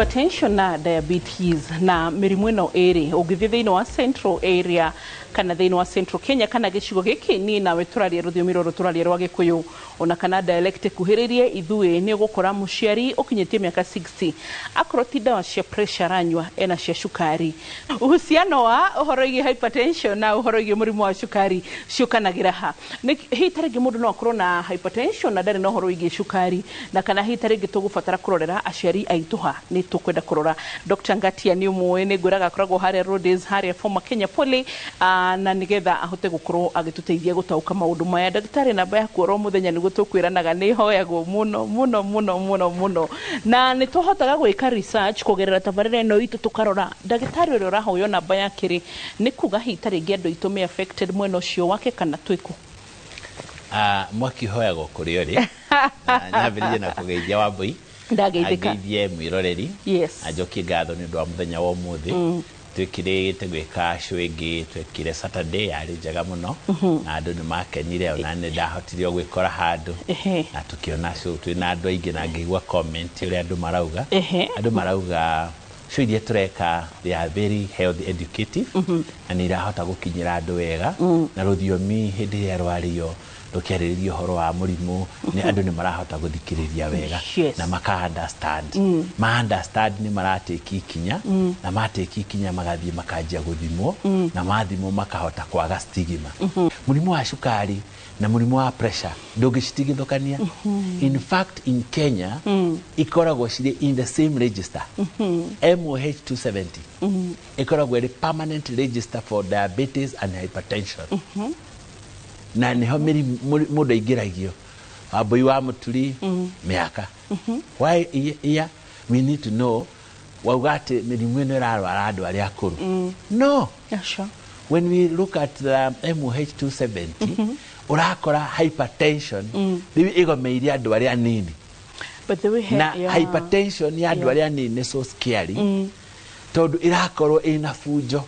Hypertension na diabetes na mĩrimũ ĩno ĩrĩ ũngĩthiĩ thĩinĩ wa central area kana thĩinĩ wa central Kenya kana gĩcigo gĩkĩ ni nawe tũraria rũthiomi rũrũ tũraria rwa Gĩkũyũ ona kana dialect kuhĩrĩrie ithuĩ nĩ ũgũkora mũciari ũkinyĩtie mĩaka 60 akorwo ti ndawa cia pressure aranyua ena cia cukari. Uhusiano wa ũhoro wĩgiĩ hypertension na ũhoro wĩgiĩ mũrimũ wa cukari ciũkanagĩra ha. Hihi tarĩngĩ mũndũ no akorwo na hypertension na ndarĩ na ũhoro wĩgiĩ cukari na kana hihi tarĩngĩ tũgũbatara kũrorera aciari aitũ ha nĩ tũkwenda kũrora. Dr. Ngatia nĩ ũmwe nĩ ngwĩraga akoragwo harĩa Rhodes harĩa former Kenya Poly na nĩgetha ahote gũkorwo agĩtũteithia gũtaũka maũndũ maya. Ndagĩtarĩ namba yaku oro mũthenya nĩguo tũkwĩranaga nĩ hoyagwo mũno na nĩ tũhotaga gwĩka research kũgerera tabarĩra ĩno itũ tũkarora ndagĩtarĩ ũrĩa ũrahoywo namba yake rĩ nĩ kuga hihi tarĩngĩ andũ aitũ me affected mwena ũcio wake kana twĩkũ. Mwakihoyagwo kũrĩ ũrĩ nyambĩrĩrie na kũgeithia Wambui ndageithĩka ageithie mwĩroreri njokie ngatho nĩ ũndũ wa mũthenya wa ũmũthĩ twĩkĩrĩte gwĩka show ĩngĩ twekire Saturday yarĩ njega mũno na andũ nĩ makenire ona nĩ ndahotire gwĩkora handũ na tũkĩona show twĩna andũ aingĩ na ngĩigua comment ũrĩa andũ marauga show iria tũreka they are very health educative na nĩ irahota gũkinyĩra andũ wega na rũthiomi hĩndĩ ĩrĩa rwarĩo rũkĩarĩrĩria ũhoro wa mũrimũ nĩ andũ nĩ marahota gũthikĩrĩria wega na maka understand understand nĩ maratĩki ikinya na matĩki ikinya magathiĩ makanjia gũthimwo na mathimwo makahota kwaga stigma. Mũrimũ wa cukari na mũrimũ wa pressure ndũngĩcitigithũkania. In fact in Kenya ikoragwo cirĩ in the same register. MOH 270 ikoragwo ĩrĩ permanent register for diabetes and hypertension. Na niho mũndũ aingĩragio Wambui wa Mũturi mĩaka. Why here we need to know wauga atĩ mĩrimũ ĩno ĩrarwara andũ arĩa akũrũ. No. When we look at the MOH 270 urakora hypertension rĩu ĩgomeirie andũ arĩa anini. Na hypertension ya andũ arĩa anini nĩ so scary tondũ ĩrakorwo ĩna bunjo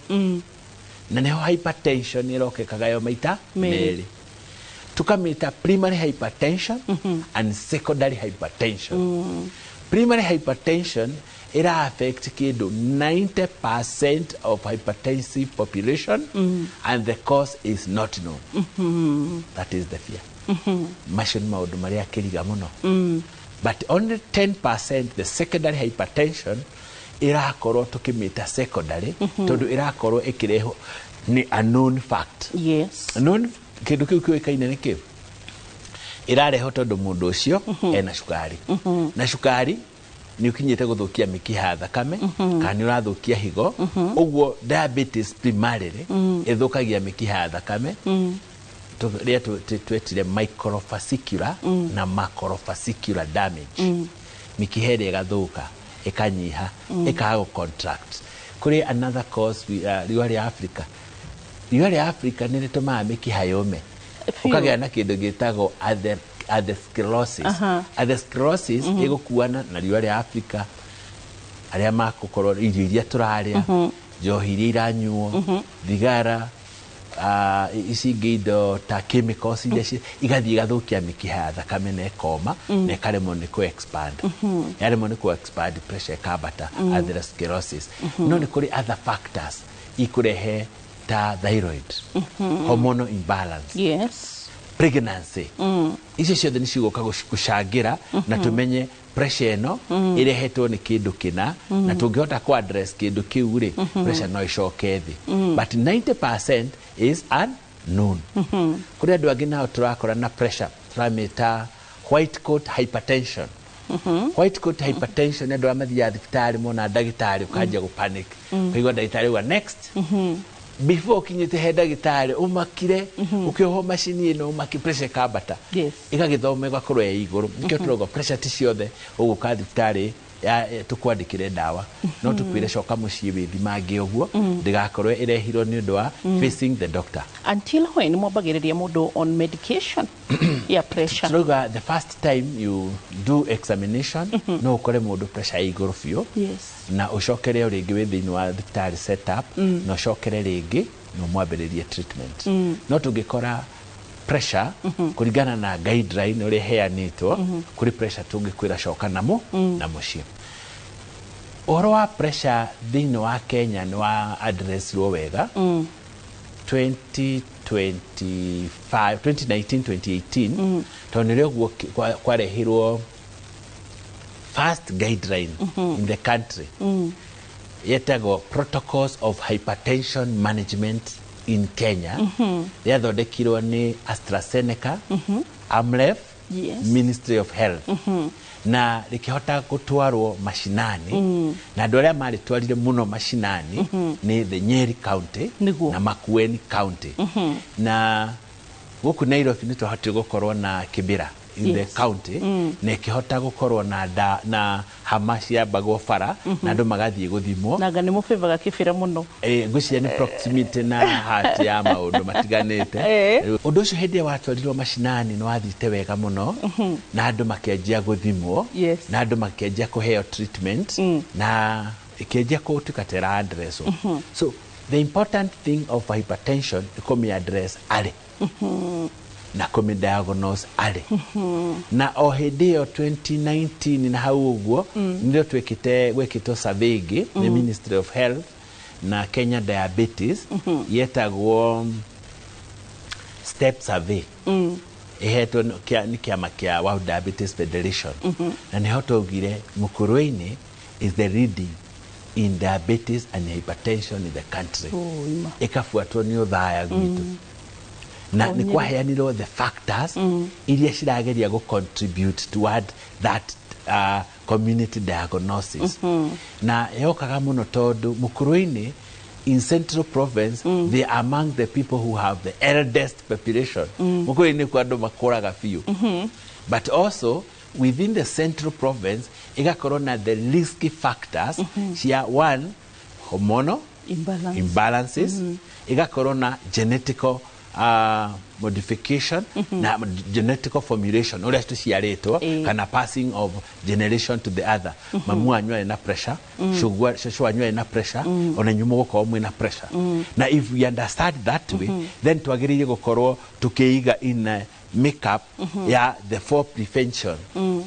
na niho hypertension ĩrokekaga yo maita merĩ. Tukamĩta primary hypertension and secondary hypertension. Primary hypertension ira affect kĩndũ 90% of hypertensive population and the cause is not known. That is the fear. Macio nĩ maũndũ marĩa kĩriga mũno. But only 10% the secondary hypertension irakorwo tukimĩta secondary tondũ irakorwo ĩkĩrehwo ni a known fact. Known kĩndũ kĩu kĩoĩkaine nĩ kĩu ĩrarehwo tondũ mũndũ ũcio ena cukari na cukari nĩ ũkinyĩte gũthũkia mĩkiha thakame kana nĩ ũrathũkia higo. Ũguo diabetes primarily ĩthũkagia mĩkiha thakame rĩrĩa twetire microvascular na macrovascular damage. Mĩkiha ĩrĩa ĩgathũka ĩkanyiha ĩkaga contract. Kũrĩ another cause riũa rĩa Africa. Riũa rĩa Africa nĩ rĩtũmaga mĩkiha yũme ũkagĩa na kĩndũ gĩtagwo atherosclerosis. Atherosclerosis ĩgũkuana na riũa rĩa Africa arĩa makũkorwo irio iria tũrarĩa njohi iria iranyuo thigara ici ingĩ indo ta chemicals iria igathiĩ igathũkia mĩkiha ya thakame na ĩkoma na ĩkaremwo nĩ ku-expand. Yaremwo nĩ ku-expand pressure ĩkambata atherosclerosis. No nĩ kũrĩ other factors ikũrehe ta thyroid, hormonal imbalance, pregnancy. Icio ciothe nĩ cigũka gũcangĩra na tũmenye pressure ĩno ĩrehetwo nĩ kĩndũ kĩna na tũngĩhota ku-address kĩndũ kĩu rĩ pressure no ĩcoke thĩ. But 90% is unknown. Kũrĩ andũ angĩ nao tũrakora na pressure tũramĩta white coat hypertension. White coat hypertension nĩ andũ arĩa mathiaga thibitarĩ mona ndagĩtarĩ ũkanjia gũ-panic. Ũkaigua ndagĩtarĩ auga next. Before kinyĩte he ndagĩtarĩ ũmakire ũkĩohwo macini ĩno ũmaki pressure ĩkambata ĩgagĩthoma ĩgakorwo ĩ igũrũ. Nĩkĩo tũrauga pressure ti ciothe ũgũka thibitarĩ tukwandĩkĩre ndawa no tukwĩre coka mũciĩ wĩthimange ũguo ndĩgakorwo ĩrehirwo nĩ ũndũ wa facing the doctor. Until when mwambagĩrĩria mũndũ on medication ya pressure? Tũrauga the first time you do examination no ũkore mũndũ pressure ĩ igũrũ biũ na ũcokere rĩngĩ wĩ thĩinĩ wa thibitarĩ setup na ũcokere rĩngĩ no mwambĩrĩrie treatment. No tũngĩkora pressure kũringana na guideline ũrĩa heanĩtwo kũrĩ pressure tũngĩkwĩra coka na mũciĩ. Ohoro wa pressure thĩinĩ wa Kenya nĩ wa addressirwo wega 2019-2018 tondũ nĩrĩo kwarehirwo first guideline in the country yetagwo Protocols of Hypertension Management in Kenya yathondekirwo nĩ AstraZeneca, AMREF, Ministry of Health na rĩkĩhota gũtwarwo mashinani na andũ arĩa marĩtwarire mũno mashinani nĩ the Nyeri County na Makueni County na gũkũ Nairobi nĩ twahotire gũkorwo na Kibera in the county na ĩkĩhota gũkorwo na hama ciambagwo bara na andũ magathiĩ gũthimwo na nĩ mũbĩvaga Kibera mũno ngwĩciria nĩ proximity na heart ya maũndũ matiganĩte ũndũ ũcio hĩndĩ watwarirwo mashinani nĩ wathiĩte wega mũno na andũ makĩanjia gũthimwo na andũ makĩanjia kũheo treatment na ĩkĩanjia gũtuĩka address so the important thing of hypertension nĩ kũmĩ-address arĩ na kũmĩ-diagnose arĩ na o hĩndĩ ĩyo 2019 na hau ũguo nĩrĩo gwĩkĩtwo survey ĩngĩ the Ministry of Health na Kenya Diabetes yetagwo step survey ĩhetwo nĩ kĩama kĩa World Diabetes Federation na nĩho twaugire Mũkũrũ-inĩ is the leading in diabetes and hypertension in the country ĩkabuatwo nĩ ũthaya gwitũ na nĩ kwaheanirwo the factors iria cirageria contribute toward that community diagnosis na yokaga mũno tondũ Mũkũrũ-inĩ in Central Province they are among the people who have the eldest population Mũkũrũ-inĩ kwa andũ makũraga biũ but also within the Central Province igakorwo na the risky factors cia one hormonal imbalances igakorwo na genetical modification na genetical formulation ũrĩa tũciarĩtwo kana passing of generation to the other mamu wanyu arĩ na pressure shushu wanyu arĩ na pressure ona inyuĩ mũgũkorwo mwĩna pressure na if we understand that way then twagĩrĩire gũkorwo tukĩiga in a makeup ya the four prevention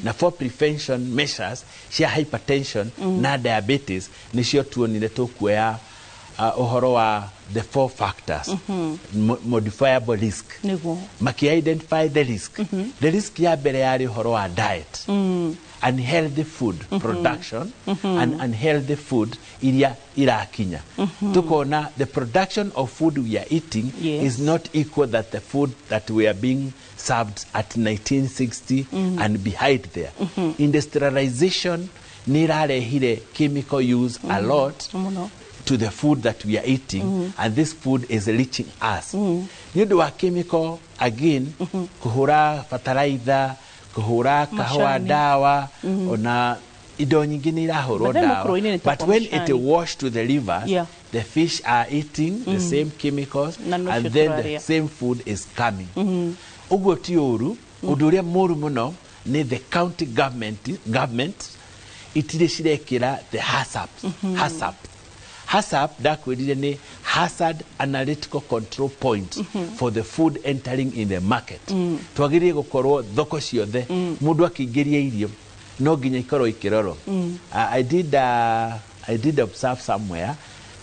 na four prevention measures cia hypertension na diabetes nĩcio tuonire tũkuoya uhoro wa the four factors modifiable risk maki-identify the risk the risk ya mbere yarĩ uhoro wa diet unhealthy food production and unhealthy food iria irakinya tukona the production of food we are eating is not equal that the food that we are being served at 1960 and behind there industrialization nirarehire chemical use a lot to the food that we are eating and this food is reaching us nĩũndũ wa chemical again kuhura fertilizer kuhura kahũa dawa ona indo nyingĩ nĩ irahũrwo dawa but when it wash to the rivers the fish are eating the same chemicals and then the same food is coming ũguo ti ũru ũndũ ũrĩa mũru mũno nĩ the county government itirĩ cirekĩra the HACCP ndakwĩrire nĩ Hazard Analytical Control Point for the food entering in the market twagĩrĩire gũkorwo thoko ciothe mũndũ akĩingĩria irio no nginya ikorwo ikĩrorwo I did observe somewhere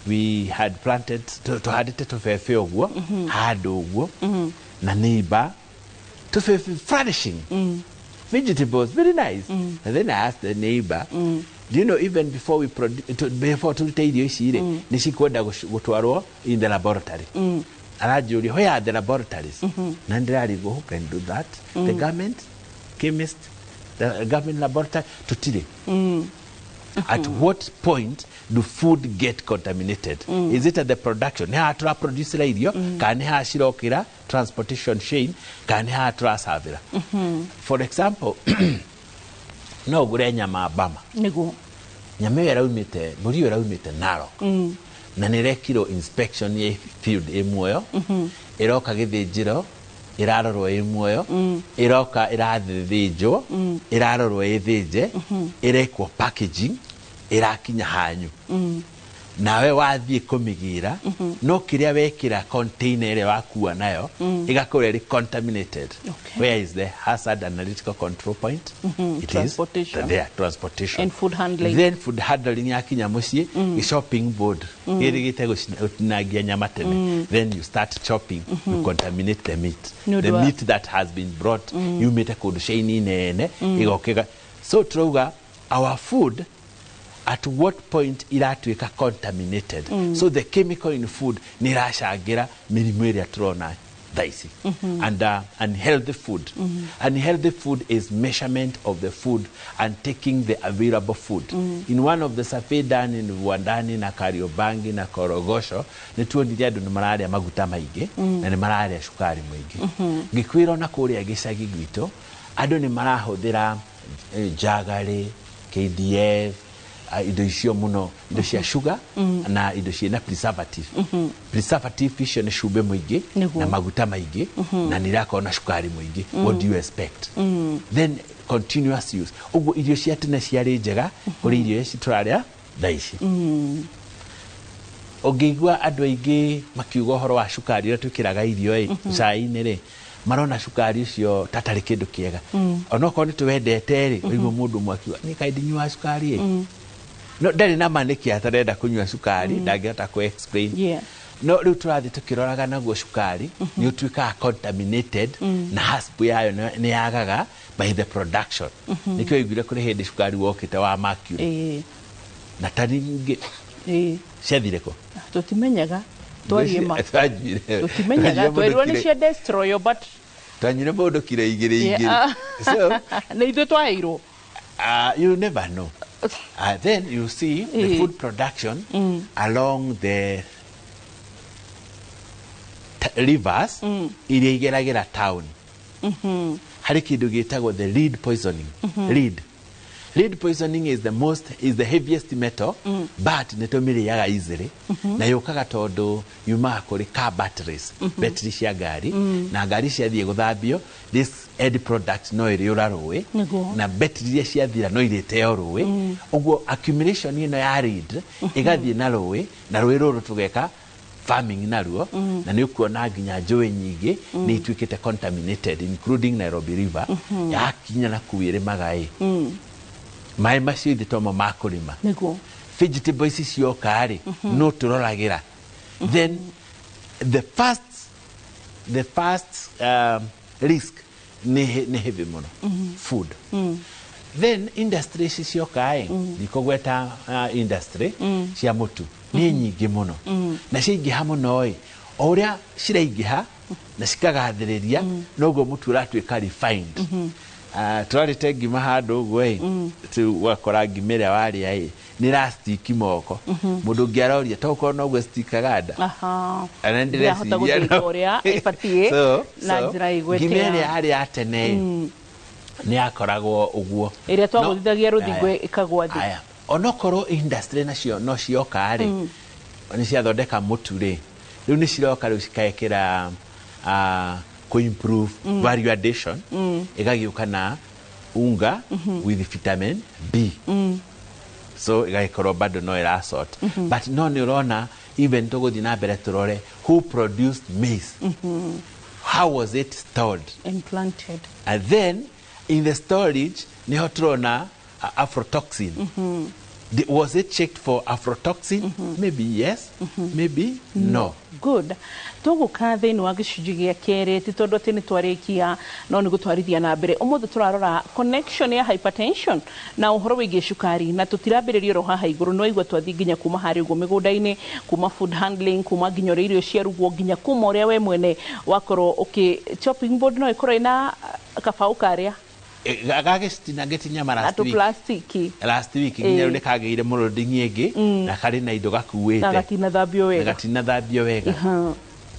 we had planted tũhandĩte tũbebe ũguo handũ ũguo na neighbor tũbebe flourishing vegetables very nice and then I asked the neighbor do you know even before we before turute irio ici rĩ nĩ cikwenda gũtwarwo in the laboratory aranjũria where are the laboratories na ndĩrarigwo who can do that the government chemist the government laboratory tutire at what point do food get contaminated is it at the production nĩ haha tũraproducera irio kana nĩ haha cirokĩra transportation chain kana nĩ haha tũracavĩra for example no ũgũre nyama Bama nĩguo nyama ĩyo ĩraumĩte mbũri ĩyo ĩraumĩte Narok na nĩ rekirwo inspection ya field ĩmuoyo ĩroka gĩthĩnjĩro ĩrarorwo ĩmuoyo ĩroka ĩrathĩnjwo ĩrarorwo ĩthĩnje ĩrekwo packaging ĩrakinya hanyu nawe wathiĩ kũmĩgĩra no kĩrĩa wekĩra container ĩrĩa wakua nayo ĩgakorwo ĩrĩ contaminated. Where is the hazard analytical control point? It Transportation. is there, transportation and food handling. Then food handling yakinya mũciĩ shopping board ĩrĩgĩte gũtinangia nyama tene. Then you start chopping, you contaminate the meat. The meat that has been brought yumĩte kũndũ shaini nene igokega. So turauga our food at what point iratuĩka contaminated. So the chemical in food nĩ ĩracangĩra mĩrimũ ĩrĩa tũrona thaici. And unhealthy food. Unhealthy food is measurement of the food and taking the available food. In one of the survey done in Wandani na Kariobangi na Korogosho, nĩ tuonirie andũ nĩ mararĩa maguta maingĩ na nĩ mararĩa cukari mũingĩ. Ngĩkwĩra na kũrĩa gĩcagi gwitũ andũ nĩ marahũthĩra jaggery, KDF, indo icio muno, indo cia sugar na indo ciĩna preservative. Preservative icio nĩ cumbĩ mũingĩ na maguta maingĩ na nĩ irakorwo na cukari mũingĩ. What do you expect? Then continuous use. Ũguo irio cia tene ciarĩ njega kũrĩ irio ici tũrarĩa thaa ici. Ũngĩigua andũ aingĩ makiuga ũhoro wa cukari ũrĩa twĩkĩraga irio cai-inĩ rĩ, marona cukari ucio tatarĩ kĩndũ kĩega. Onokorwo nĩ tũwendete rĩ, ũigua mũndũ ũmwe akiuga nĩ kaĩ ndinyuaga cukari no ndarĩ na manĩki atarenda kũnyua cukari ndangĩhota ku-explain. No rĩu tũrathiĩ tũkĩroraga naguo cukari nĩ ũtuĩkaga contaminated na hasp yayo nĩ yagaga by the production. Nĩkĩo ũiguire kũrĩ hĩndĩ cukari wokĩte wa mercury na tani nyingĩ ciathire kũ tũtimenyaga tũtimenyaga twerirwo nĩ cia destroy but twanyire mũndũ kilo igĩrĩ so nĩ ithuĩ twaheirwo. You never know. Then you see the food production along the rivers iria igeragĩra town. Harĩ kĩndũ gĩtagwo the lead poisoning. Lead poisoning is the heaviest metal but nĩ tũmĩrĩaga easily na yũkaga tondũ yumaga kũrĩ car batteries, battery cia ngari na ngari ciathiĩ gũthambio this end product no ĩrĩũra rũĩ na battery iria ciathira no irĩteo rũĩ. Ũguo accumulation ĩno ya lead ĩgathiĩ na rũĩ na rũĩ rũrũ tũgeka farming naruo na nĩ ũkuona nginya njũĩ nyingĩ nĩ ituĩkĩte contaminated including Nairobi River yakinya na kũu ĩrĩmaga maĩ macio ithe tomo makũrĩma. Vegetables cioka rĩ no tũroragĩra. Then the first risk nĩ heavy mũno food. Then industry cioka ndikũgweta industry cia mũtu nĩ nyingĩ mũno na ciaingĩha mũno o ũrĩa ciraingĩha na cikagathĩrĩria noguo mũtu ũratuĩka refined. Twarĩte ngima handũ ũguo wakora ngima ĩrĩa warĩa nĩ rastiki moko mũndũ ũngĩ aroria to ũkorwo noguo stikaga nda na ndĩreciria ngima ĩrĩa yarĩa tene nĩ yakoragwo ũguo ĩrĩa twagũthithagia rũthingo ĩkagwa thĩ. Onokorwo industry nacio no cioka rĩ nĩ ciathondeka mũtu rĩ rĩu nĩ ciroka rĩu cikaekĩra improve value addition igagĩũka na unga with vitamin B. So igagĩkorwo bado no ĩrasort but no nĩ ũrona even tũgũthiĩ na mbere tũrore who produced maize, how was it stored and planted, and then in the storage nĩho tũrona aflatoxin. Was it checked for aflatoxin? Maybe yes, maybe no. Good. Tũgũka thĩinĩ wa gĩcunjĩ gĩa kerĩ ti tondũ atĩ nĩ twarĩkia no nĩ gũtwarithia na mbere. Ũmũthĩ tũrarora connection ya hypertension na ũhoro wĩgiĩ cukari na tũtirambĩrĩria oro haha igũrũ no igua twathiĩ nginya kuma harĩ ũguo mĩgũnda-inĩ, kuma food handling, kuma nginya ũrĩa irio ciarugwo nginya kuma ũrĩa we mwene wakorwo chopping board no ĩkorwo ĩna kabaũ karĩa gagĩtinya last week nginya nĩ kagĩire mũrũndingi ĩngĩ na karĩ na indo gakuĩte na gatinathambio wega.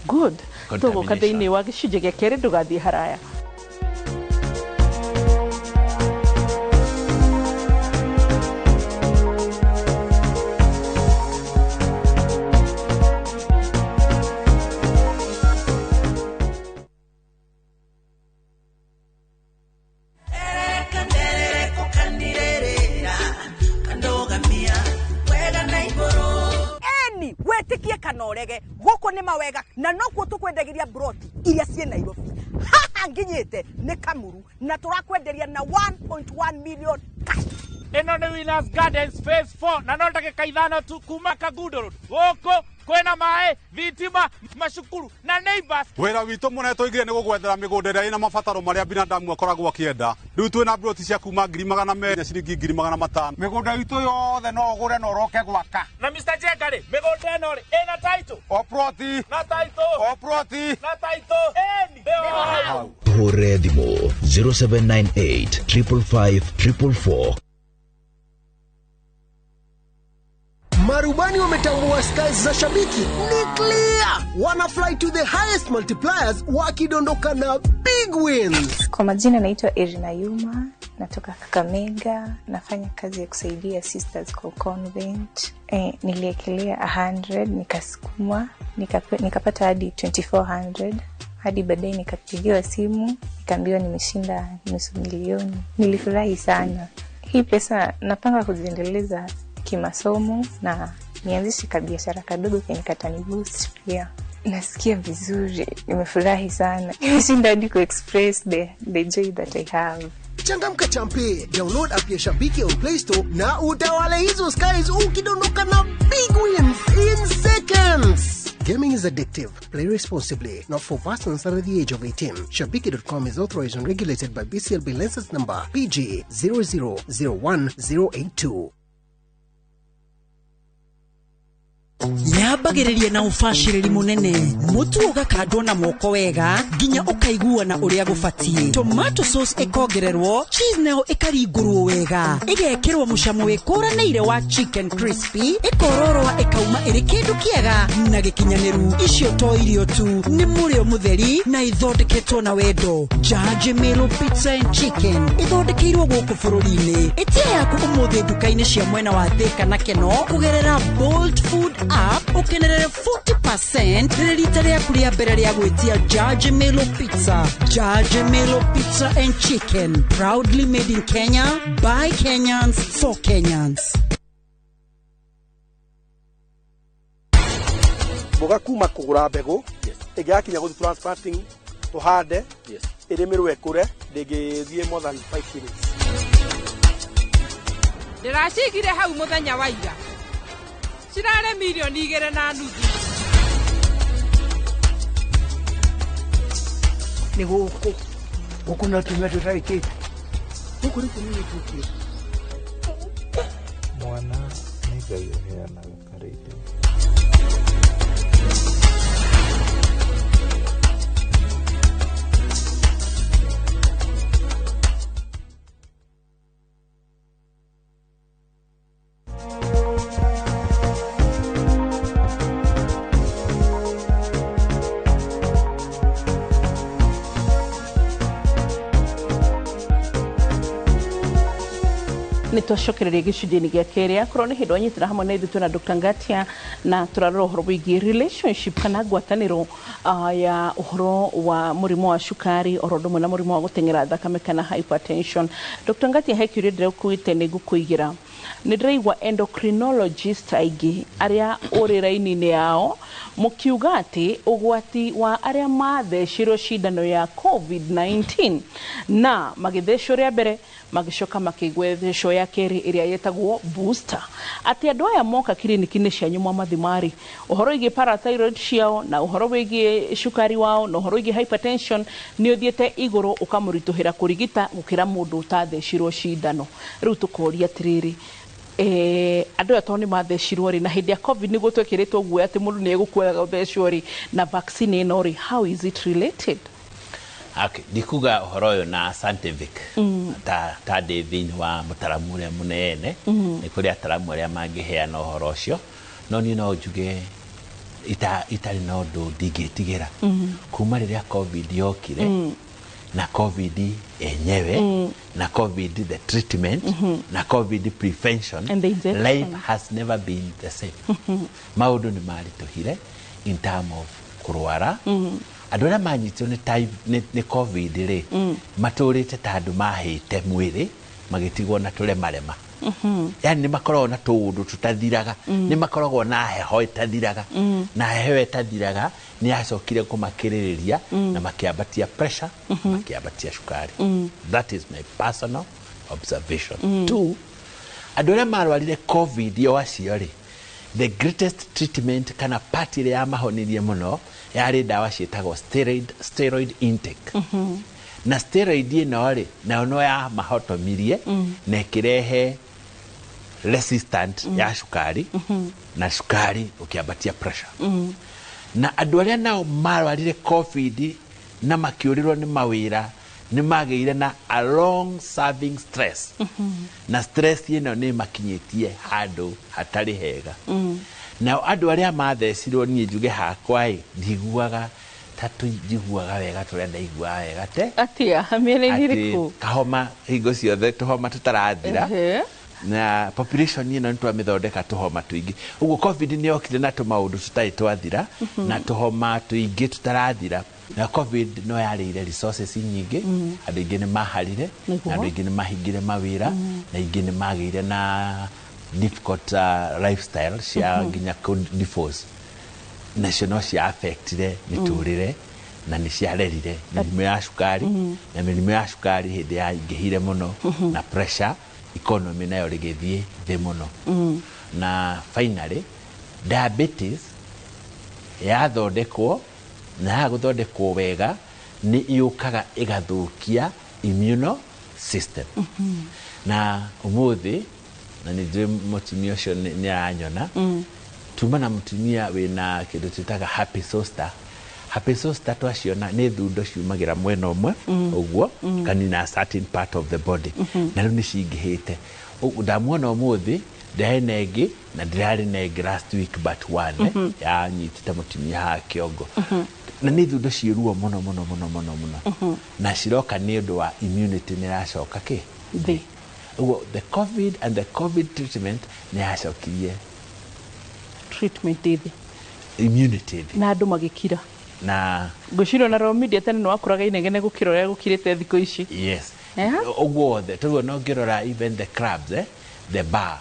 Good. Tũgũka thĩinĩ wa gĩcunjĩ gĩa kerĩ ndũgathiĩ haraya. orege goko ni mawega na nokuo tukwendegeria broti iria cie Nairobi haha nginyite ni Kamuru na turakwenderia na 1.1 million cash. Ino ni Winners Gardens phase 4 na no ndagika ithano tu kuma Kagundo Road goko kwena mae thitima macukuru na neighbors. Wira witu mune tuigire ni gugwethera migunda iria ina mabataro maria binadamu akoragwo akienda. Riu twina broti cia kuma 200,000 ciringi 500,000. Migunda witu yothe no ugure no roke gwaka. Na Mr. Jengari migunda ino ri ina title oproti na title oproti na title eni Hore Dimo 0798 555 444. Marubani wametambua skies za shabiki ni clear. Wana fly to the highest multipliers wakidondoka na big wins. Kwa majina naitwa Irina Yuma, natoka Kakamega, nafanya kazi ya kusaidia sisters kwa convent. Niliekelea 100, nikasukuma, nikapata hadi 2400. Hadi baadaye nikapigiwa simu, nikaambiwa nimeshinda nusu milioni. Nilifurahi sana. Hii pesa napanga kuziendeleza kimasomo na nianzishe kabiashara kadogo kenikatani boost pia. Nasikia vizuri, nimefurahi sana. Nimeshinda hadi ku express the joy that I have. Changamka champe, download app ya Shabiki on Play Store na utawale hizo skies ukidondoka na big wins in seconds. Gaming is addictive. Play responsibly. Not for persons under the age of 18. Shabiki.com is authorized and regulated by BCLB license number PG 0001082. Nyambagiririe na ufashiriri munene mutu ugakandwo na moko wega ginya ukaigua na uria gufatie. Tomato sauce ikongererwo, cheese nayo ikaringurwo wega, igekirwo mucamo wikuranire wa chicken crispy, ikororwa ikauma iri kindu kiega na gikinyaniru. Icio to irio tu, ni murio mutheri na ithondeketwo na wendo. Judge Melo Pizza and Chicken ithondekeirwo guku bururi-ini. Itia yaku umuthi nduka-ini cia mwena wa Thika na Keno kugerera Bolt Food app ukenerere 40% rita rĩaku rĩa mbere rĩa gwĩtia Judge Melo Pizza. Judge Melo Pizza and Chicken, proudly made in Kenya by Kenyans for Kenyans. Boga kuma kugura mbegu igakinya guthi transplanting tuhande irimirwe ekure ndingithie more than 5 kilos. Ndiracigire hau muthenya wa ira cirare milioni 2.5 ni guku na tumia tutaikite guku ni kumini tuki mwana ni gayo na karite. Nitwacokereria gicunjĩ-inĩ gĩa kerĩ akorwo nĩ hĩndĩ wanyitĩra hamwe na ithuĩ twĩna Dr. Ngatia na tũrarora ũhoro wĩgiĩ relationship kana ngwatanĩro ya ũhoro wa mũrimũ wa cukari oro ũndũ ũmwe na mũrimũ wa gũteng'era thakame kana hypertension. Dr. Ngatia he kĩũria ndĩrakuĩte nĩ ngũkũigĩra. Nĩ ndĩraigua endocrinologist aingĩ arĩa ũrĩ raini-inĩ yao mũkiuga atĩ ũgwati wa arĩa mathecirwo cindano ya COVID-19 na magĩthecwo rĩa mbere magicoka makĩigua thecwo ya kerĩ ĩrĩa yetagwo booster. Atĩ andũ aya moka kiriniki-inĩ cianyu mwamathimarĩ ũhoro wĩgiĩ parathyroid ciao na ũhoro wĩgiĩ cukari wao na ũhoro wĩgiĩ hypertension nĩ ũthiĩte igũrũ ũkamũritũhĩra kũrigita gũkĩra mũndũ ũtathecirwo cindano. Rĩu tũkoria atĩrĩrĩ, andũ aya tondũ nĩ mathecirwo rĩ na hĩndĩ ya COVID nĩguo twekĩrĩtwo guoya atĩ mũndũ nĩ egũkuaga gũthecwo rĩ na vaccine ĩno rĩ, how is it related? Okay, ndikuga ũhoro ũyũ na scientific ta ndĩ thĩinĩ wa mũtaramu ũrĩa mũnene nĩ kũrĩ ataramu arĩa mangĩheana ũhoro ũcio, no niĩ no njuge itarĩ na ũndũ ndingĩtigĩra kuma rĩrĩa COVID yokire na COVID enyewe na COVID the treatment na COVID prevention, life has never been the same. Maũndũ nĩ maritũhire in term of kũrwara. Andũ arĩa manyitwo nĩ COVID rĩ matũrĩte ta andũ mahĩte mwĩrĩ magĩtigwo na tũremarema. yani nĩ makoragwo na tũũndũ tũtathiraga nĩ makoragwo na heho ĩtathiraga na heho ĩtathiraga nĩ yacokire kũmakĩrĩrĩria na makĩambatia pressure makĩambatia cukari. That is my personal observation. Two, andũ arĩa marwarire covid yo acio rĩ, the greatest treatment kana part ĩrĩa yamahonirie mũno yarĩ ndawa ciĩtagwo steroid intake. Na steroid ĩno rĩ, nayo no ya mahotomirie na ĩkĩrehe resistant ya cukari na cukari ũkĩambatia pressure. Na andũ arĩa nao marwarire covid na makĩũrĩrwo nĩ mawĩra nĩ magĩire na a long serving stress. Na stress ĩno nĩ makinyĩtie handũ hatarĩ hega. Nao andũ arĩa mathecirwo niĩ njuge hakwa ndiguaga ta njiguaga wega tũrĩa ndaiguaga wega te atia mĩena-inĩ ĩrĩkũ kahoma hingo ciothe tũhoma tũtarathira na population ĩno nĩ twamĩthondeka tũhoma tũingĩ. Ũguo covid nĩ yokire na tũmaũndũ tũtarĩ twathira na tũhoma tũingĩ tũtarathira. Na covid no yarĩire resources nyingĩ, andũ aingĩ nĩ maharire, andũ aingĩ nĩ mahingire mawĩra, na aingĩ nĩ magĩire na difficult lifestyle cia nginya divorce. Nacio no cia affectire mĩtũrĩre na nĩ ciarerire mĩrimũ ya cukari, na mĩrimũ ya cukari hĩndĩ ya ingĩhire mũno na pressure economy nayo rĩgĩthiĩ thĩ mũno. Na finally diabetes yathondekwo na yagũthondekwo wega nĩ yũkaga ĩgathũkia immune system. Na ũmũthĩ na nĩ njũĩ mũtumia ũcio nĩ aranyona tuma na mũtumia wĩna kĩndũ twĩtaga happy zoster. Happy zoster twaciona nĩ thundo ciumagĩra mwena ũmwe ũguo kanina a certain part of the body na rĩu nĩ cingĩhĩte. Ndamuona ũmũthĩ ndarĩ na ĩngĩ na ndirarĩ na ĩngĩ last week but one yanyitĩte mũtumia ha kĩongo. Na nĩ thundo ciĩruo mũno mũno mũno mũno mũno na ciroka nĩ ũndũ wa immunity nĩ ĩracoka thĩ. Ũguo the covid and the covid treatment nĩ yacokirie treatment thĩ immunity thĩ na andũ magĩkira. Na ngũcirwo na romidia tene nĩ wakũraga inegene gũkĩra ũrĩa gũkirĩte thikũ ici. Yes. Ũguo wothe tũguo no ngĩrora even the crabs the bar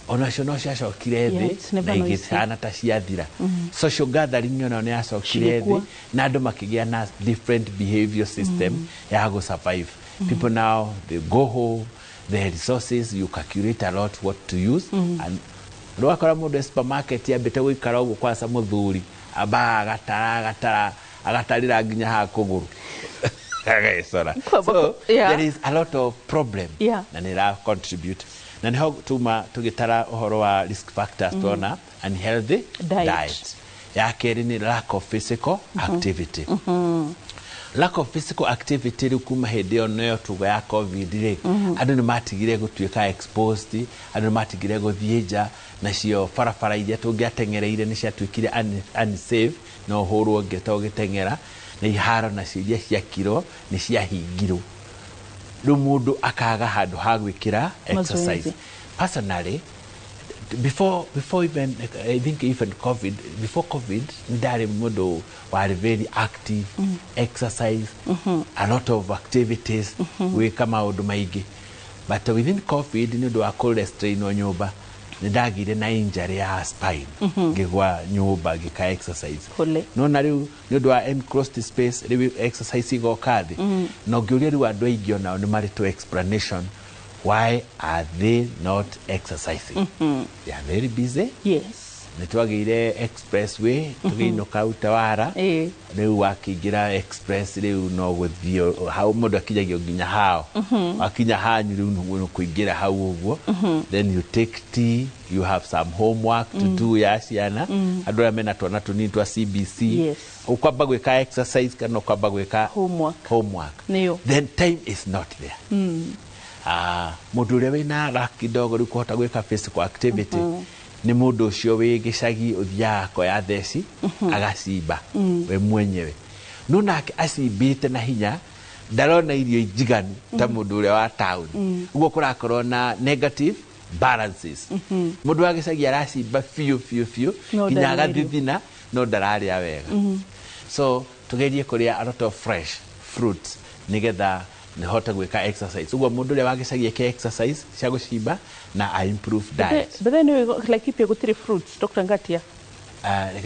onacio no ciacokire thĩ na igĩcana ta ciathira. Social gathering ono nĩ yacokire thĩ na andũ makĩgĩa na different behavior system ya gũ survive. People now they go home, the resources you calculate a lot what to use and rwakora mũndũ supermarket yambĩte gũikara ũguo kwanza mũthuri amba agatarĩra nginya ha kũgũrũ agecora. So there is a lot of problem na nĩ ra contribute na nĩho tuma tũgĩtara ũhoro wa risk factors tuona unhealthy diet. Ya kerĩ nĩ lack of physical activity. Lack of physical activity rĩu kuma hĩndĩ ĩyo nĩyo tuga ya covid rĩ andũ nĩ matigire gũtuĩka exposed, andũ nĩ matigire gũthiĩ nja, nacio barabara iria tũngĩateng'ereire nĩ ciatuĩkire unsafe na ũhũrwo ngeta ũgĩteng'era na iharo nacio iria ciakirwo nĩ ciahingirwo. Rĩu mũndũ akaga handũ ha gwĩkĩra exercise. Personally before even I think even COVID, before COVID ndari mũndũ wari very active, exercise, a lot of activities, wĩka maũndũ maingĩ. But within COVID nĩ ũndũ wa cholesterol no nyũmba nĩ ndagire na injury ya spine ngĩgwa nyũmba ngĩka exercise. No na rĩu nĩ ũndũ wa enclosed space rĩu exercise igoka thĩ na ngĩũria rĩu andũ aingĩ onao nĩ marĩ to explanation. Why are they not exercising? They are very busy. Yes. Nĩtwagĩire expressway tũgĩinũka Utawara rĩu wakĩingĩra express rĩu no gũthiĩ hau mũndũ akinyagio nginya hao akinya hanyu rĩu no kũingĩra hau ũguo. Then you take tea, you have some homework to do ya ciana andũ arĩa mena twana tũnini twa CBC ũkwamba gwĩka exercise kana ũkwamba gwĩka homework. Then time is not there. Mũndũ ũrĩa wĩna lack kidogo rĩu kũhota gwĩka physical activity nĩ mũndũ ũcio wĩ gĩcagi ũthiaga koya theci agacimba we mwenyewe. No nake acimbĩte na hinya ndarona irio njiganu ta mũndũ ũrĩa wa town. Ũguo kũrakorwo na negative balances. Mũndũ wa gĩcagi aracimba biũ nginya agathithina no ndararĩa wega. So tugerie kũrĩa a lot of fresh fruits nigetha nĩ hota gwĩka exercise. Ũguo mũndũ ũrĩa wagĩcagia ke exercise cia gũcimba na I improve diet. But then like if you go to fruits, Dr. Ngatia.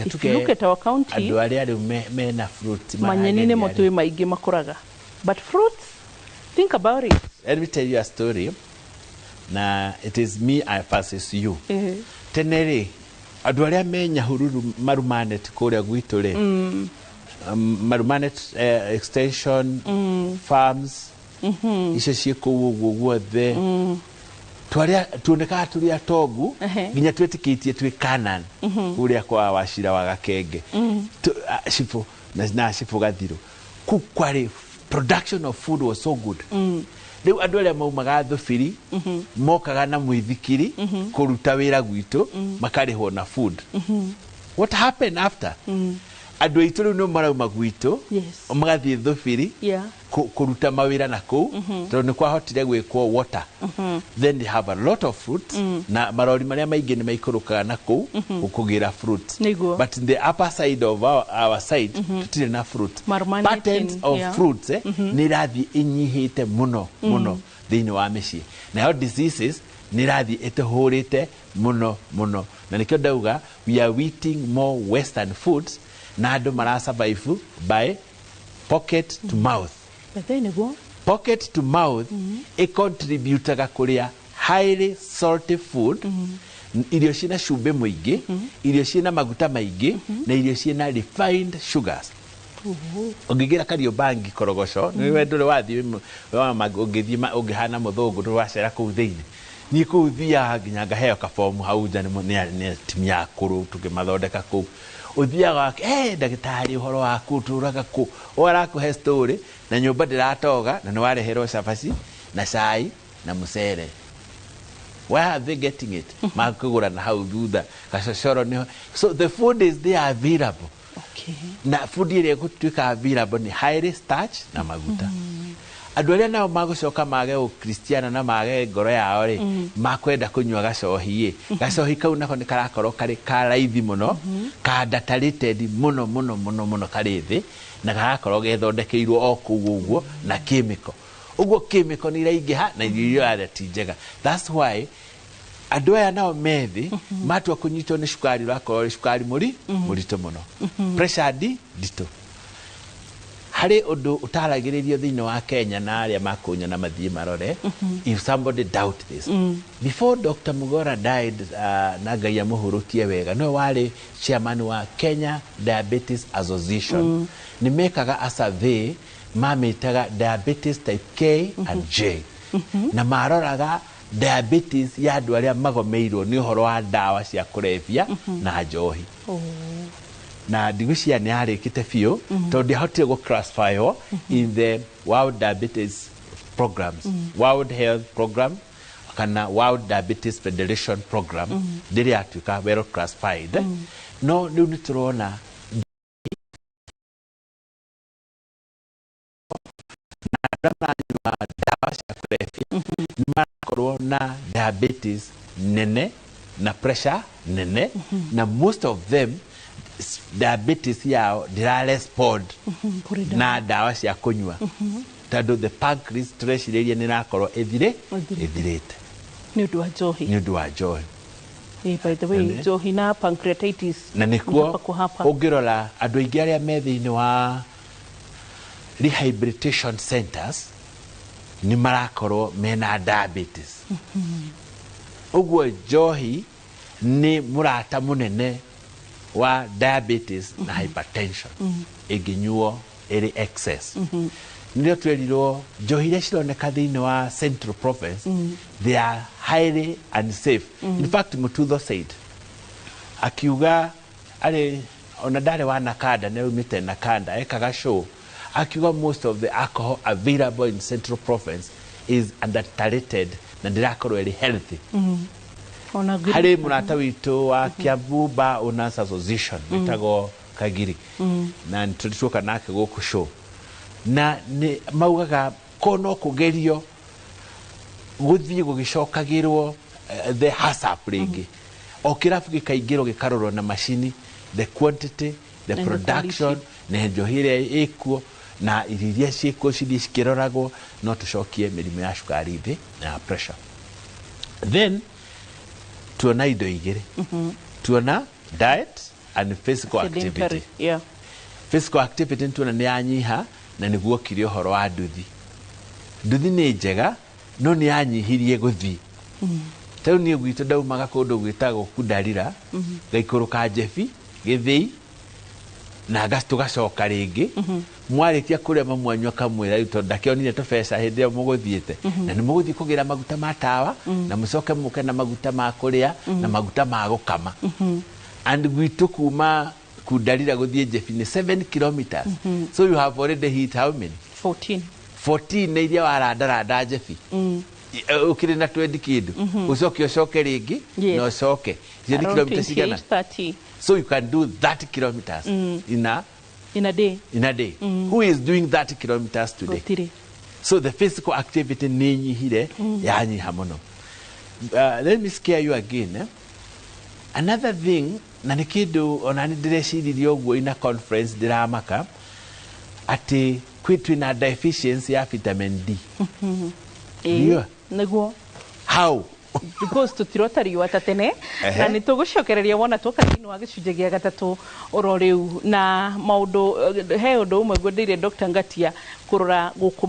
If you look at our county, andũ arĩa rĩu mena fruits manyeni nĩ motũĩ maingĩ makũraga. But fruits, think about it. Let me tell you a story. Na it is me versus you. Tene rĩ, andũ arĩa me Nyahururu Marumanet kũrĩa gwitũ rĩ, Marumanet extension farms icio ciĩ kũu ũguo guothe, tuonekaga tũrĩ atongu nginya twĩtĩkĩtie twĩ Canaan kũrĩa kwa Wachira wa Gakenge Shifu na Shifu Gathirũ. Kũu kwarĩ production of food was so good. Rĩu andũ arĩa maumaga thũbiri mokaga na mũithikiri kũruta wĩra gwitũ makarĩhwo na food. What happened after? Andũ aitũ rĩu nĩ marauma gwitũ magathiĩ thũbiri kũruta mawĩra na kũu tondũ nĩ kwahotire gwĩkwo water. Then they have a lot of fruits na marori marĩa maingĩ nĩ maikũrũkaga na kũu gũkũgĩra fruits. But in the upper side of our side tutirĩ na fruit. Patent of fruits nĩ rathiĩ inyihĩte mũno mũno thĩinĩ wa mĩciĩ. Nayo diseases nĩ rathiĩ ĩtũhũrĩte mũno mũno. Na nĩkĩo ndauga we are eating more western foods na andũ mara survive by pocket to mouth. Pocket to mouth contributaga kũrĩa highly salty food, irio ciĩna cumbĩ mũingĩ, irio ciĩna maguta maingĩ na irio ciĩna refined sugars. Ũngĩgĩra Kariobangi korogoco nĩ wendũrĩ wathiĩ ũngĩthiĩ ũngĩhana mũthũngũ ndũracera kũu thĩinĩ. Niĩ kũu thiaga nginya ngaheo kabomu hau nja nĩ timia akũrũ tũkĩmathondeka kũu. Uthiaga ndagĩtarĩ ũhoro waku tũraga kũ arakũhe story na nyũmba ndĩratoga na nĩ wareherwo cabaci na cai na mũcere. Where are they getting it? Makũgũra na hau thutha gacocoro nĩ. So the food is there available. Na food ĩrĩa gũtuĩka available ni highly starch na maguta. Andũ arĩa nao magũcoka mage ũkristiana na mage ngoro yao rĩ makwenda kũnyua gacohi gacohi kau nako nĩ karakorwo karĩ karaithi mũno kandatarĩted mũno mũno mũno mũno karĩ thĩ na garakorwo gethondekeirwo o kũu ũguo na chemical. Ũguo chemical nĩ iraingĩha na irio iria ti njega. That's why andũ aya nao methi matua kũnyitwo nĩ cukari ũrakorwo nĩ cukari mũritũ mũno. Pressure nditũ. Harĩ ũndũ ũtaragĩrĩrio thĩinĩ wa Kenya na arĩa makũnya na mathiĩ marore. If somebody doubt this, before Dr. Mugora died, na Ngai amũhurũkie wega, no warĩ chairman wa Kenya Diabetes Association. Nĩ mekaga a survey mamĩtaga diabetes type K and J. Na maroraga diabetes ya andũ arĩa magomeirwo nĩ ũhoro wa ndawa cia kũrebia na njohi. Na ndigucia nĩ arĩkĩte biũ tondũ ndĩahotire gũclassifywo in the World Diabetes Programs, World Health Program kana World Diabetes Federation Program ndĩrĩ atuĩka well classified. No rĩu nĩ tũrona ndawa cia kũrebia nĩ marakorwo na diabetes nene na pressure nene na most of them diabetes yao ndĩrarespond na ndawa cia kũnyua tondũ the pancreas tũreciria nĩ ĩrakorwo ĩthirĩte nĩ ũndũ wa njohi. By the way, njohi na pancreatitis na nĩkuo ũngĩrora andũ aingĩ arĩa me thĩinĩ wa rehabilitation centers nĩ marakorwo mena diabetes. Ũguo njohi nĩ mũrata mũnene wa diabetes na hypertension ĩngĩnyuo ĩrĩ excess. Nĩrĩo twerirwo njohi iria cironeka thĩinĩ wa Central Province they are highly unsafe. In fact Mututho said akiuga arĩ ona ndarĩ wa Nakanda nĩ aumĩte Nakanda ekaga show akiuga most of the alcohol available in Central Province is adulterated na ndĩrakorwo ĩrĩ healthy. Harĩ mũrata witũ wa Kiambu Bar Owners Association wĩtagwo Kagiri na nĩtũrĩtuoka nake gũkũ show na nĩ maugaga ko no kũgerio gũthiĩ gũgĩcokagĩrwo the HACCP rĩngĩ o kĩrabu gĩkaingĩrwo gĩkarorwo na macini the quantity the production na njohi ĩrĩa ĩkuo na iria ciĩkuo cithiĩ cikĩroragwo no tũcokie mĩrimũ ya cukari thĩ na pressure. Then tuona indo igĩrĩ. Tuona diet and physical activity. Yeah. Physical activity tuona nĩ yanyiha na nĩguo kiri ũhoro wa nduthi. Nduthi nĩ njega no nĩ yanyihirie gũthiĩ. Tau niĩ gwitũ ndaumaga kũndũ gwĩtagwo Kudarira, ngaikũrũka Jebi, Gĩthĩi, na tũgacoka rĩngĩ. Mwarĩkia kũrĩa mamwanyua kamwĩra tondũ ndakĩonire tũbeca hĩndĩ ĩyo mũgũthiĩte. Na nĩ mũgũthiĩ kũgĩra maguta ma tawa na mũcoke mũke na maguta ma kũrĩa na maguta ma gũkama. And gwitũ kuma Kudarira gũthiĩ Jebi nĩ 7 kilometers. So you have already hit how many? 14. 14 nĩ iria warandaranda Jebi. Ukiri na 20 kid. Ucoke rĩngĩ na ucoke. Hiyo ni kilomita cigana? 30. So you can do 30 kilometers in a day. Who is doing 30 kilometers today? So the physical activity nĩ nyihire yanyiha mũno. Let me scare you again. Another thing, na nĩ kĩndũ ona nĩ ndĩreciria ũguo ina conference ndiramaka ati kwĩtwĩna deficiency ya vitamin D. Yeah. Nĩguo. How? Because tutirotariwa tatene na nĩ tũgũcokereria wona twoka thĩinĩ wa gĩcunjĩ gĩa gatatũ oro rĩu na maũndũ he ũndũ ũmwe ngwendeire Dr. Ngatia kurora gũkũ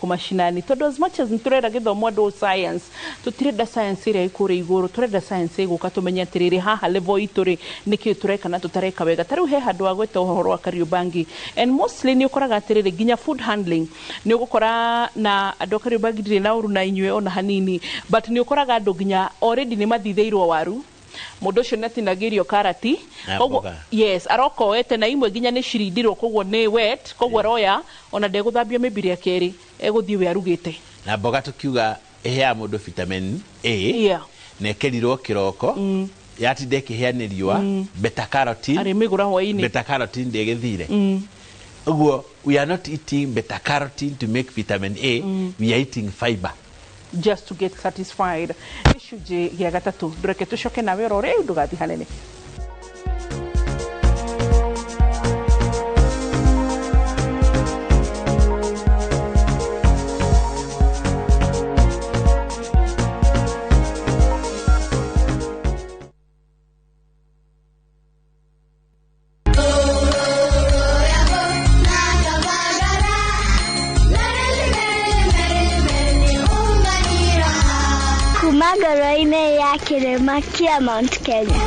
mashinani tondũ as much as nĩtũrenda gĩthomo andũ science tũtirenda science ĩrĩa ĩkũrĩ igũrũ tũrenda science ĩgũka tũmenye atĩrĩrĩ haha level itũ rĩ nĩkĩ tureka na tũtareka wega tarĩu he handũ agweta ũhoro wa Kariobangi and mostly nĩ ũkoraga atĩrĩrĩ nginya food handling nĩ ũgũkora na andũ Kariobangi ndirĩ na ũru na inyuĩ ona hanini but nĩ ũkoraga andũ nginya already nĩ mathithĩirwo waru mũndũ ũcio nĩatinagĩrio karati koguo yes arokoete na imwe nginya nĩ cirindirwo koguo nĩ wet koguo roya ona ndegũthambia mĩmbiri ya kerĩ egũthiĩ we arugĩte na mboga tũkiuga ĩhea mũndũ vitamin A na ĩkĩrirwo kĩroko yatinda ĩkĩhĩa nĩ riũa beta carotene arĩmĩgũra hwaĩ-inĩ beta carotene ndĩgĩthire ũguo we are not eating beta carotene to make vitamin A we are eating fiber just to get satisfied. Gĩcunjĩ gĩa gatatũ ndũreke tũcoke nawe oro rĩu ndũgathiĩ hanene. Magaraine ya kirema kia Mount Kenya.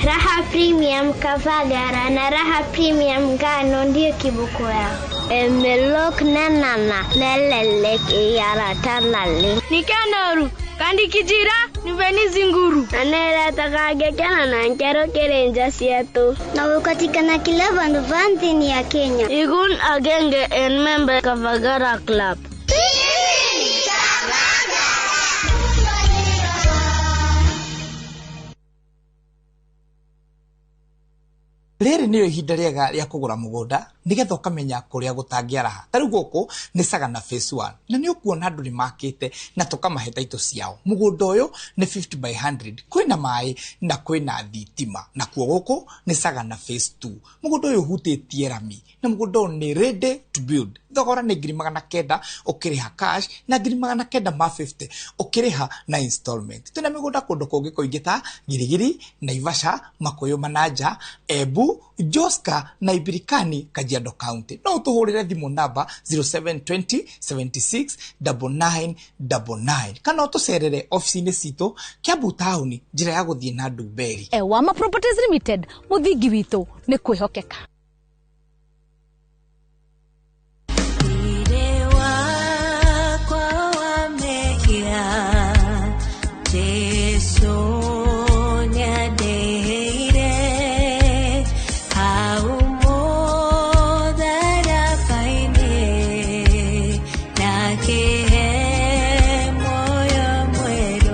Raha Premium Kavagara na Raha Premium Ngano ndio kiboko yao. Emelok nanana nelelek yaratanale. Nikanoru kandi kijira niveni zinguru. Anera takage kana na nkero kerenja sietu. Na ukatikana kila vanti ya Kenya. Igun agenge en member Kavagara Club. Rĩrĩ nĩyo ihinda rĩega rĩa kũgũra mũgũnda nĩgetha ũkamenya kũrĩa gũtangĩaraha. Tarĩu gũkũ nĩ Sagana phase 1 na nĩ ũkuona andũ nĩ makĩte na tũkamahe taitũ ciao. Mũgũnda ũyũ nĩ 50 by 100, kwĩna maĩ na kwĩna thitima, na kuo gũkũ nĩ Sagana phase 2. Mũgũnda ũyũ ũhutĩtie rami na mũgũnda ũyũ nĩ ready to build. Thogora nĩ 900 ũkĩrĩha cash na 950 ũkĩrĩha na installment. Twĩna mĩgũnda kũndũ kũngĩ kũingĩ ta Girigiri, Naivasha, Makuyu Mananja, Embu, Joska na Ibirikani, Kajiado County. No ũtũhũrĩre thimũ namba 0720 76 9999 kana ũtũcerere ofici-inĩ citũ Kiambu Town, njĩra ya gũthiĩ na Ndumberi. Wama Properties Limited, mũthingi witũ nĩ kwĩhokeka.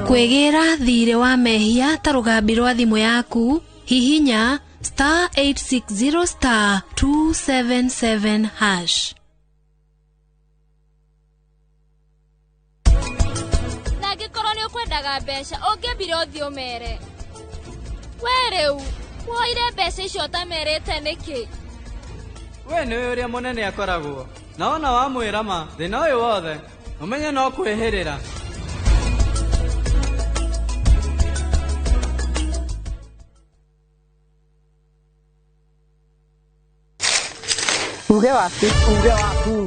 Kwegera thirĩ wa mehia ta rũgambi rwa thimũ yaku hihinya *860*277#. Nagikorwo nĩ ũkwenda mendaga mbeca ũngĩmbire ũthiĩ ũmere we rĩu woire mbeca icio ũtamerĩte nĩkĩ we nĩwe ũrĩa mũnene akoragwo na ona wamwĩra ma thĩna ũyũ wothe ũmenye no kwĩhĩrĩra. Uge waku.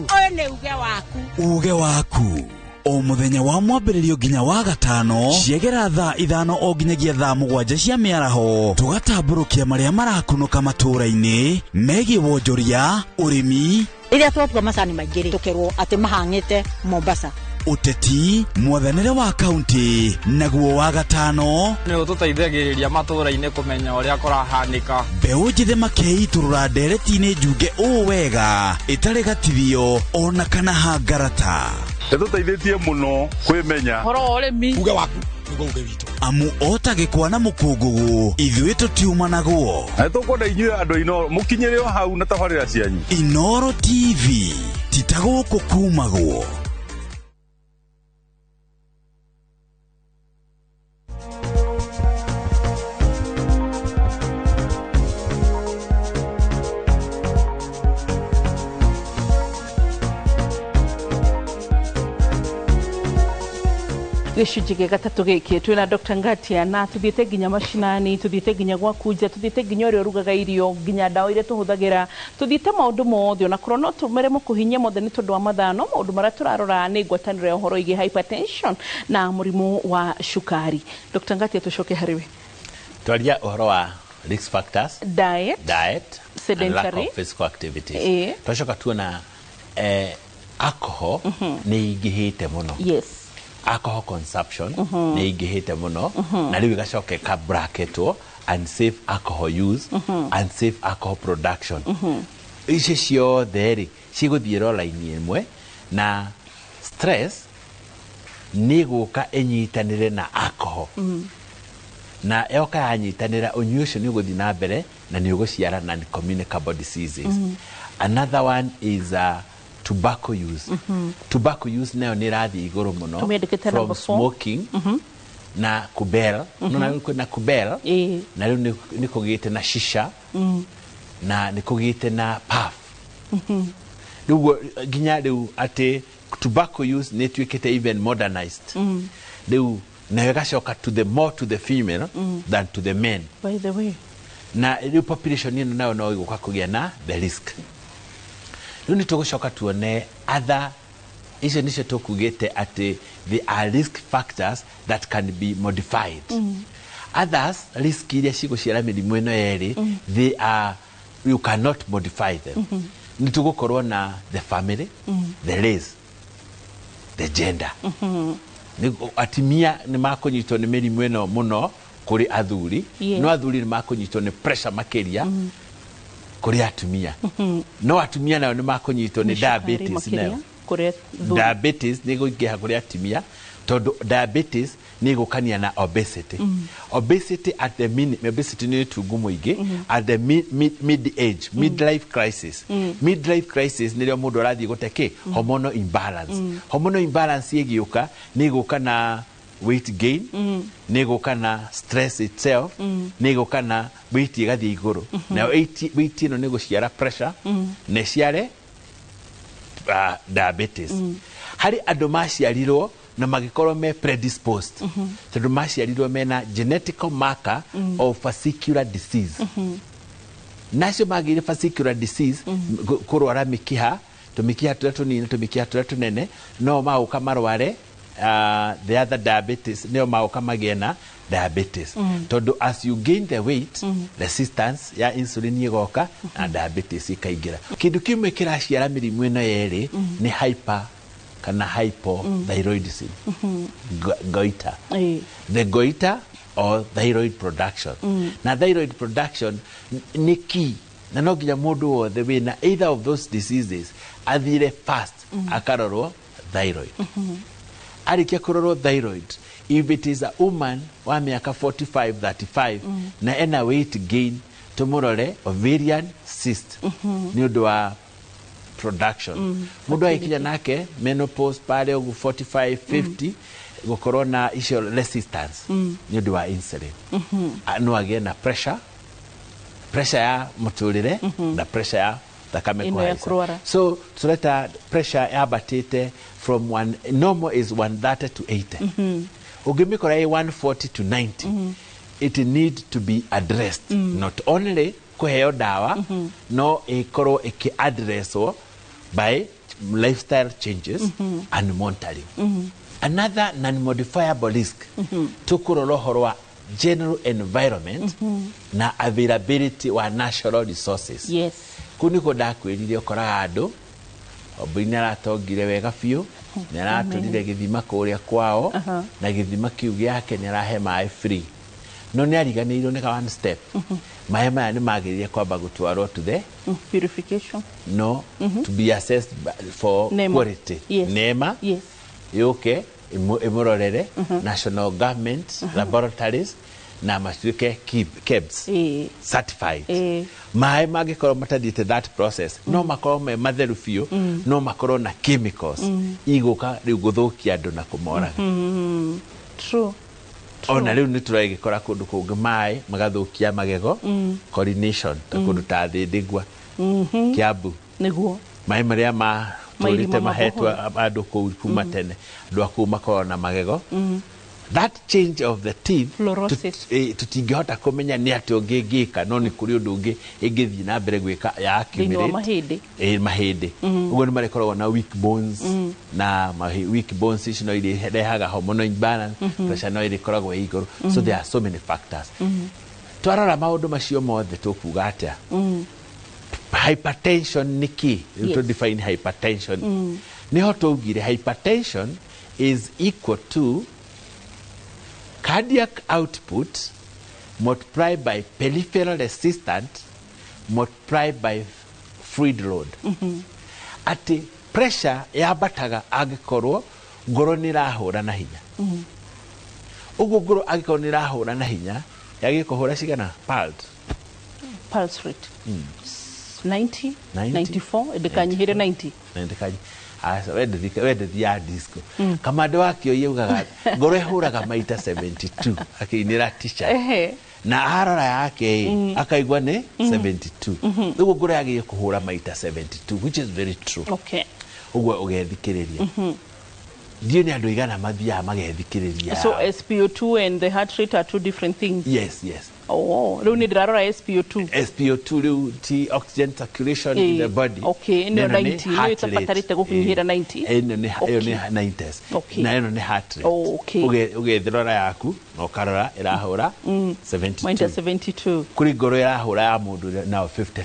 Ũyũ nĩ uge waku. Uge waku. O muthenya wa mwambĩrĩrio nginya wa gatano ciegera thaa 5 o nginyagia thaa 7 cia mĩaraho tugatambũrũkia marĩa marakunũka matũũra-inĩ megiĩ wonjoria ũrĩmi rĩrĩa twatua macani maingĩ tũkerwo atĩ mahang'ĩte Mombasa ũteti mwathanĩre wa kaunti naguo wa gatano nĩ ũtũteithagĩrĩria matũũra-inĩ kũmenya ũrĩa kũrahanĩka mbeũ njĩthĩ makeitũrũra ndereti-inĩ njunge ũũ wega ĩtarĩ gatithio ona kana hangarata tũteithĩtie mũno kwĩmenya horo ũrĩmi uge waku nĩguo uge witũ amu otagĩkwa na mũkũngũgũ ithuĩ tũtiumanagwo na tũkwenda inyuĩ andũ Inoro mũkinyĩre o hau na tabarĩra cianyu Inoro TV titagũkũ kumagwo. Gĩcunjĩ gĩa gatatũ gĩkĩ twĩna Dr. Ngatia na tuthiĩte nginya macinani tuthiĩte nginya gwakunja tuthiĩte nginya ũrĩa ũrugaga irio nginya ndawa iria tũhũthagĩra tuthiĩte maũndũ mothe ona korwo no tũmere mũkũhinyia mothe nĩ tondũ wa mathano maũndũ marĩa tũrarora nĩ ngwatanĩro ya ũhoro ĩgiĩ hypertension na mũrimũ wa cukari. Dr. Ngatia tucoke harĩwe twaria ũhoro wa risk factors diet sedentary and lack of physical activity twacoka tuona alcohol nĩ ingĩhĩte mũno. Yes. Alcohol consumption nĩ ingĩhĩte mũno na rĩu igacoke ka bracketwo unsafe alcohol use unsafe alcohol production ici ciothe rĩ cigũthiĩ rora-inĩ ĩmwe na stress nĩ gũka ĩnyitanĩre na alcohol na yoka yanyitanĩra ũnyui ũcio nĩ ũgũthiĩ na mbere na nĩ ũgũciara non-communicable diseases. Another one is tobacco use. Tobacco use nayo nĩ rathiĩ igũrũ mũno from smoking na kubel na kubel na rĩu nĩ kũgĩte na shisha na nĩ kũgĩte na puff rĩu nginya rĩu atĩ tobacco use nĩ tuĩkĩte even modernized rĩu nayo ĩgacoka more to the female than to the men. By the way na rĩu population ĩno nayo no ĩgũka kũgĩa na the risk. Rĩu nĩ tũgũcoka tuone other icio nĩcio tũkugĩte atĩ they are risk factors that can be modified. Others risk iria cigũciara mĩrimũ ĩno yerĩ they are you cannot modify them. Nĩ tũgũkorwo na the family the race the gender. Atimia nĩ makũnyitwo nĩ mĩrimũ ĩno mũno kũrĩ athuri no athuri nĩ makũnyitwo nĩ pressure makĩria kuri atumia no atumia nayo nĩ makũnyitwo nĩ diabetes nayo diabetes nĩ gũingĩha kuri atumia tondũ diabetes nĩ gũkania na obesity. Obesity at the obesity nĩ tungu mũingĩ at the mid age midlife crisis. Midlife crisis nĩ rĩo mũndũ arathiĩ gũte hormonal imbalance. Hormonal imbalance ĩgĩũka nĩ gũka na weight gain nĩ gũka na stress itself nĩ gũka na weight ĩgathiĩ igũrũ na weight ĩno nĩ gũciara pressure na ciare diabetes. Harĩ andũ maciarirwo na magĩkorwo me predisposed tondũ maciarirwo mena genetical marker of fascicular disease. Nacio magĩire fascicular disease kũrwara mĩkiha tũmĩkiha tũrĩa tũnini tũmĩkiha tũrĩa tũnene no magũka marware the other diabetes nĩo magũka magĩe na diabetes tondũ as you gain the weight resistance ya insulin ĩgoka na diabetes ĩkaingĩra. Kĩndũ kĩmwe kĩraciara mĩrimũ ĩno yerĩ nĩ hyper kana hypothyroidism goiter the goiter or thyroid production na thyroid production nĩ key na no nginya mũndũ wothe wĩna either of those diseases athire fast akarorwo thyroid. Arikia kũrorwo thyroid if it is a woman wa mĩaka 45-35 na ena weight gain tũmũrore ovarian cyst nĩ ũndũ wa production. Mũndũ agĩkinya nake menopause pale ũguo 45-50 gukorwo na icio resistance ni undu wa insulin no agä na pressure ya muturire na pressure ya thakame kuhaica. So tureta pressure yabatite from normal is 130 to 80 ungimikora 140 to 90 it need to be addressed not only kuheo dawa no ikorwo iki addresswo by lifestyle changes and monitoring. Another non-modifiable risk tukurora horo wa general environment na availability wa natural resources. Yes. Kuniko ndakwirire ukoraga andu obini aratongire wega biu ni aratũrire githima kuria kwao na githima kiu giake ni arahe mai free no ni ariganirwo ni ka one step mai maya ni magirire kwamba gutwarwo to the purification to be assessed for quality. Yes. NEMA yuke imurorere national government laboratories na matuike KEBS certified. Mai magikorwo matadite that process no makorwo me matheru biu no makorwo na chemicals iguka riu guthukia andu na kumora. True. Ona riu ni turagikora kundu kungi mai magathukia magego coordination ta kundu ta Thĩndigwa Kiambu niguo mai maria ma turite mahetwa andu kuu kuma tene andu aku makorwo na magego. That change of the teeth tutingihota kumenya ni ati ungingika no ni kuri undu ungi ingithi na mbere gwika ya accumulate mahindi ugo ni marekorwo na weak bones na weak bones icio no irehaga hormonal imbalance pressure no irekoragwo iguru. So there are so many factors. Twarora maundu macio mothe tukuga atia hypertension ni ki to define hypertension ni ho tugire hypertension is equal to cardiac output multiplied by peripheral resistance multiplied by fluid load. Ati pressure yabataga agikorwo ngoro ni rahura na hinya. Ugu ngoro agikorwo ni rahura na hinya yagikuhura cigana pulse rate 90 94 ndikanyihire 90 wende thia disco kamando wakio yugaga ngoro ihuraga maita 72 akiinira t-shirt na arora yake akaigwa ni 72 ugu ngoro yagiye kuhura maita 72 which is very true. Okay. Ugu ugethikiriria dio ni andu igana mathia magethikiriria. So SpO2 and the heart rate are two different things. Yes. Oh, riu ni ndirarora SpO2 riu ti oxygen circulation in the body. Okay, no 90 no itapatarite gukunyihira 90. Eno ni 90s. Na eno ni heart rate. Okay. Ugethirora yaku no karora irahura 72 kuri ngoro irahura ya mundu na 52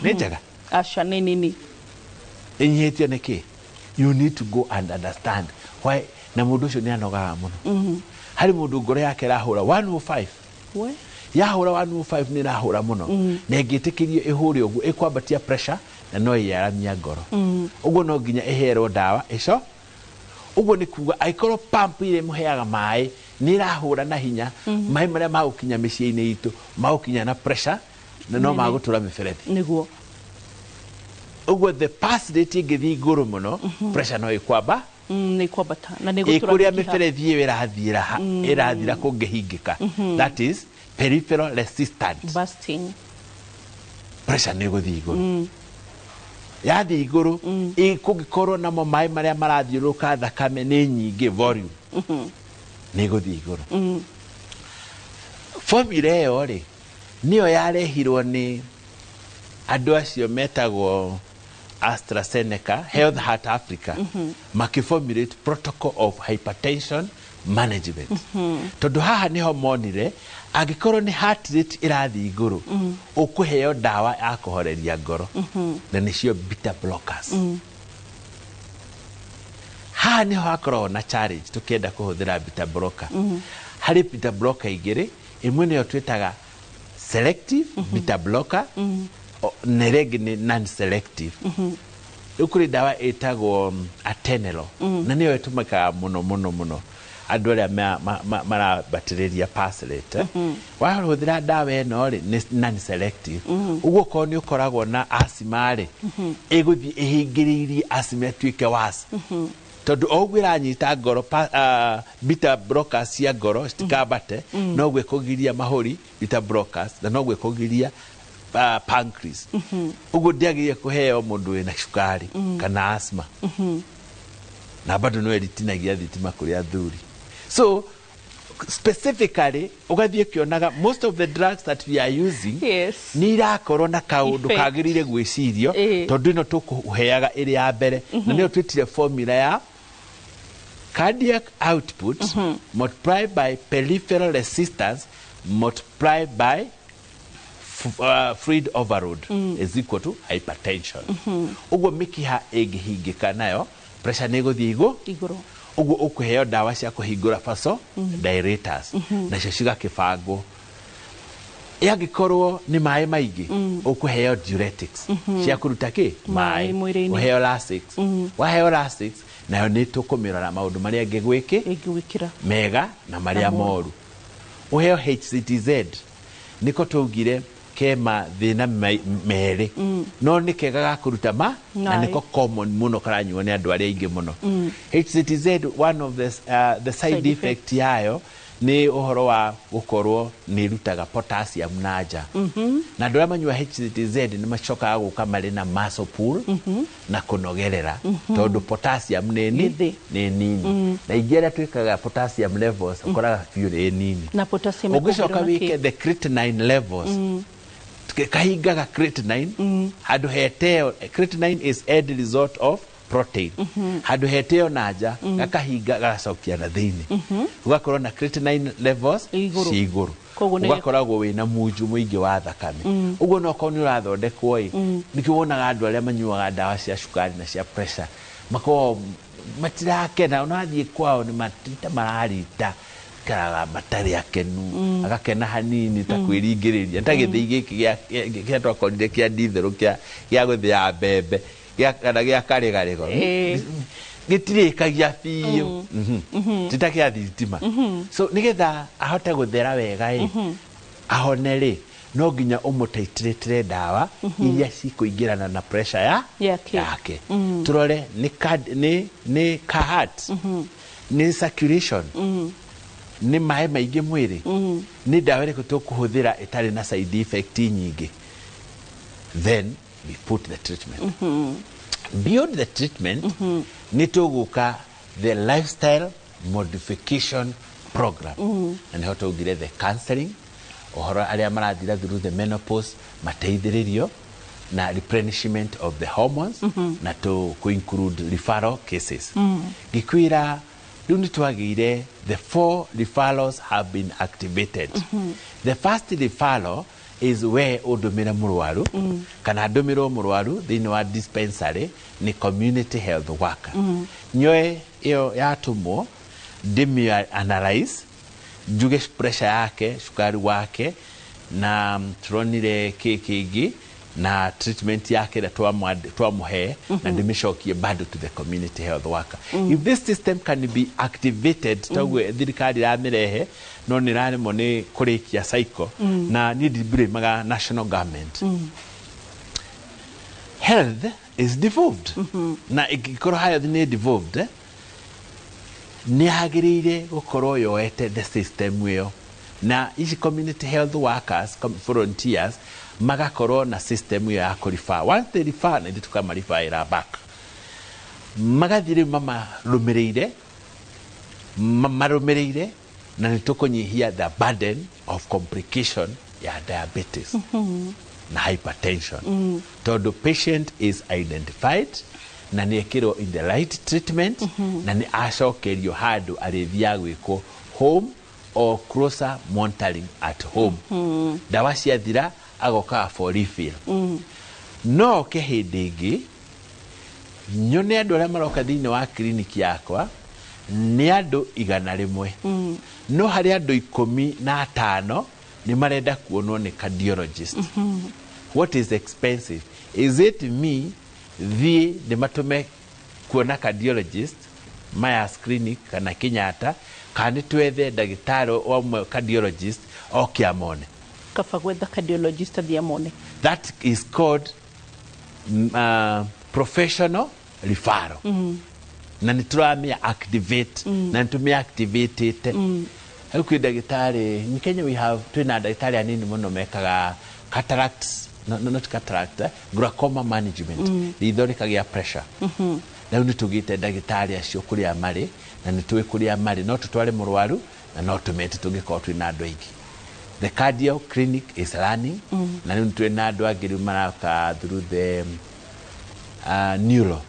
ni njega asha nini inyitio niki you need to go and understand why na mundu ucio ni anogaga muno hari mundu ngoro yake irahura 105 yahura 105 ni irahura muno na ingitikirio ihuri ugu ikwambatia pressure na no yaramia ngoro ugu no nginya iherwo dawa ico ugu ni kuga aikorwo pump ile muheaga mai ni irahura na hinya mai maria magukinya micii-ini itu magukinya na pressure na no magutura miberethi niguo ugu the pulse rate ingithi iguru muno pressure no ikwamba ni kwambata na ni gutura ikuria miberethi iyo irathira kungihingika that is peripheral resistance bursting pressure ni guthi iguru yathi iguru ikungikorwo namo mai maria marathiuruka thakame ni nyingi volume ni guthi iguru formula iyo ri niyo yarehirwo ni andu acio metagwo AstraZeneca Health Heart Africa makiformulate protocol of hypertension management tondu haha niho monire agikorwo ni heart rate irathi iguru ukuheo dawa ya kuhoreria ngoro na nicio beta blockers haha niho hakorwo na challenge tukienda kuhuthira beta blocker hari beta blocker igiri imwe niyo twitaga selective beta blocker neregi ni non-selective ukuri dawa etagwo atenolol na niyo itumikaga muno andu aria marabatiriria pulse rate wahuthira dawa eno ri ni non-selective uguo ko ni ukoragwo na asthma ri iguthi ihingiririe asthma tuike was tondu ogwe ranyita ngoro beta blockers cia ngoro citikambate no gwe kugiria mahuri beta blockers na no gwe kugiria pancreas uguo ndiagiye kuheo mundu wina cukari kana asthma na bado no eritinagia thitima kuri athuri. So specifically ugathie kionaga most of the drugs that we are using ni irakorwo na kaundu kagirire gwicirio tondu ino tukuheaga iri ya mbere na niyo twitire formula ya cardiac output multiplied by peripheral resistance multiplied by fluid overload is equal to hypertension. Uguo mikiha ingihingika nayo pressure ni guthie iguru uguo ukuheo dawa cia kuhingura dilators na cio cigakibangwo. Yagikorwo ni mai maingi ukuheo diuretics cia kuruta mai uheo Lasix waheo Lasix nayo ni tukumirora maundu maria ngigwikira mega na maria moru. Uheo HCTZ niko tugire kema thina meri no ni kega ga kuruta na niko common muno karanyuo ni andu aria ingi muno. HCTZ one of the side effect yayo ni uhoro wa gukorwo ni rutaga potassium naja na andu aria manyua HCTZ ni macokaga guka mari na muscle pull na kunogerera tondu potassium ni nini na ingera twikaga potassium levels ukoraga fiure nini na potassium ugicoka wike the creatinine levels kahigaga creatinine hadu heteo creatinine is end result of protein hadu heteo naja gakahiga gacokia na thiini ugakorwo na creatinine levels iguru ugakoragwo wina munju muingi wa thakame uguo no ko ni urathondekwo nikio wonaga andu aria manyuaga dawa cia cukari na cia pressure mako matirakena unathie kwao ni matita mararita karaga batari akenu agakena hanini ta kwiringiriria ntagithii giki gia twakorire kia nditherũ kia guthia mbembe kana gia karigarigo gitirikagia biũ titakia thitima. So nigetha ahote guthera wega ahone no nginya umutaitirĩtĩre dawa iria cikuingirana na pressure yake turore ni heart ni circulation ni mai maingi mwiri ni dawa iriku tukuhuthira itari na side effect nyingi, then we put the treatment beyond the treatment ni tuguka the lifestyle modification program and how to give the counseling ohoro aria marathira through the menopause mateithiririo na replenishment of the hormones na to include referral cases gikwira riu ni twagire the 4 referrals have been activated. The first referral is where udumira murwaru kana dumiro murwaru thini wa dispensary ni community health worker nyoe iyo yatumwo dimi analyze juge pressure yake sukari wake na turonire kiki na treatment yake da twamuhe na ndimishokie bado to the community health worker. If this system can be activated tagwe thirikari ya mirehe no nirane mone kurikia cycle na ni dibire maga national government health is devolved na ikoro haya ni devolved ni agirire gukoro yoete the system yo na ici community health workers volunteers magakorwo na system ya kurifa once they refer na ndituka marifa ira back magathire mama rumireire na nitukunyihia the burden of complication ya diabetes na hypertension the patient is identified na ni ekiro in the right treatment na ni acokerio handu arithia gwiko home or closer monitoring at home dawa cia thira agoka for refill no ke hindingi nyone andu aria maroka thini wa clinic yakwa ni andu 100 no hari andu 15 ni marenda kuonwo ni cardiologist. What is expensive? Is it me the matume kuona cardiologist Myers Clinic kana Kenyatta kana twethe ndagitaro o cardiologist o kiamone kafagwetha cardiologist athiamone? That is called professional referral. na nä tå ramä activate na nä tå mä activate te hau kwä ndagätarä in Kenya twä ndagätarä anini må no mekaga cataracts not cataract glaucoma management ritho rikagä pressure rä u nä tå gä te ndagätarä acio kå rä a marä na nä tå ä kå rä a marä no tå tware må rwaru na no tå mete tå ngä korwo twä na andå aingä. The cardio clinic is running na rä u nä twä na andå angä rä u maraka through the neuro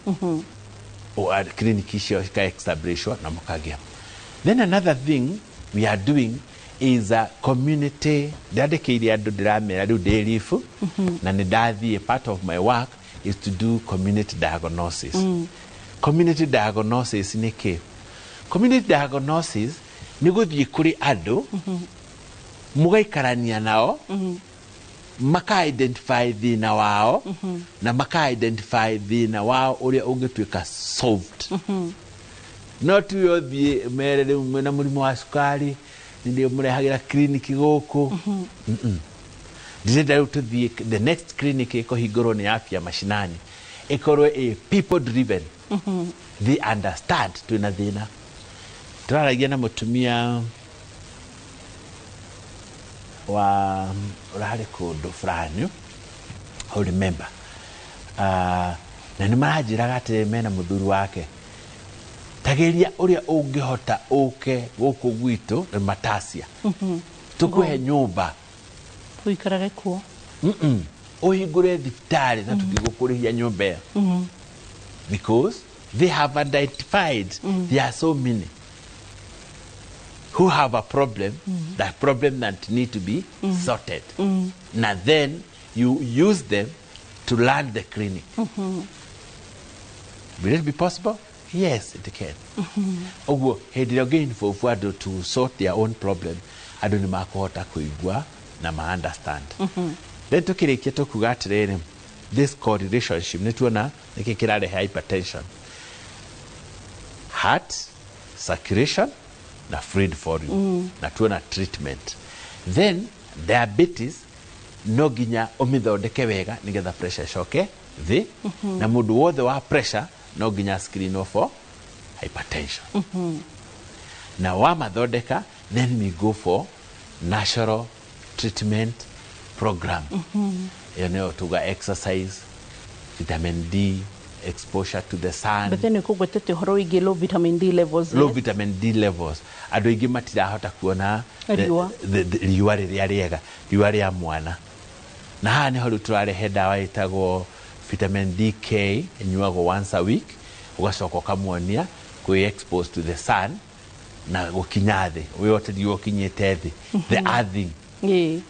clinic icio ika-establishwa na mukagĩa. Then another thing we are doing is a community ndandĩkĩire andũ ndĩramera rĩu ndĩ rifu na nĩ ndathiĩ part of my work is to do community diagnosis. Community diagnosis nĩ kĩ? Community diagnosis nĩ gũthiĩ kũrĩ andũ mũgaikarania nao maka-identify thĩna wao na maka-identify thĩna wao ũrĩa ũngĩtuĩka solved. No tuyo thiĩ mere rĩu mwĩna mũrimũ wa cukari nĩndĩ mũrehagĩra clinic gũkũ. Ndĩrenda rĩu tũthiĩ the next clinic ĩkũhingũrwo nĩ afya mashinani ĩkorwo people driven. They understand twĩna thĩna. Tũraragia na mũtumia wa urahari kundu fulani I remember na nĩ maranjĩraga atĩ mena mũthuri wake tageria ũrĩa ũngĩhota ũke gũkũ gwitũ na matasia tũkũhe nyũmba ũikarage kuo ũhingũre thibitarĩ na tũtigũkũrĩhia nyũmba ĩyo because they have identified there are so many who have a problem, that problem that need to be sorted. Now then you use them to learn the clinic. Will it be possible? Yes, it can. Oguo hĩndĩ ĩrĩa ũngĩ-involve andũ to sort their own problem, andũ nĩ makũhota kũigua na ma-understand. Then tũkĩrĩkia tũkuga atĩrĩrĩ, this correlationship nĩ tuona nĩkĩ kĩrarehe hypertension. Heart, circulation, na fluid volume na tuona treatment. Then diabetes no ginya umithondeke wega nigetha pressure coke thi na mundu wothe wa pressure no ginya screen for hypertension. Na wa mathondeka then we go for natural treatment program. You know, tuga exercise, vitamin D, exposure to the sun. But then you could get horo ige low vitamin D levels. Low vitamin D levels. Ado igi matirahota kuona riua rĩrĩa rĩega, riua rĩa mwana. Na haha nĩ ho rĩu tũrarehe ndawa ĩtagwo vitamin DK ĩnyuagwo once a week, ũgacoka ũkamuonia kwĩ expose to the sun na gũkinya thĩ, wĩyote riua ũkinyĩte thĩ. The earthing. Ni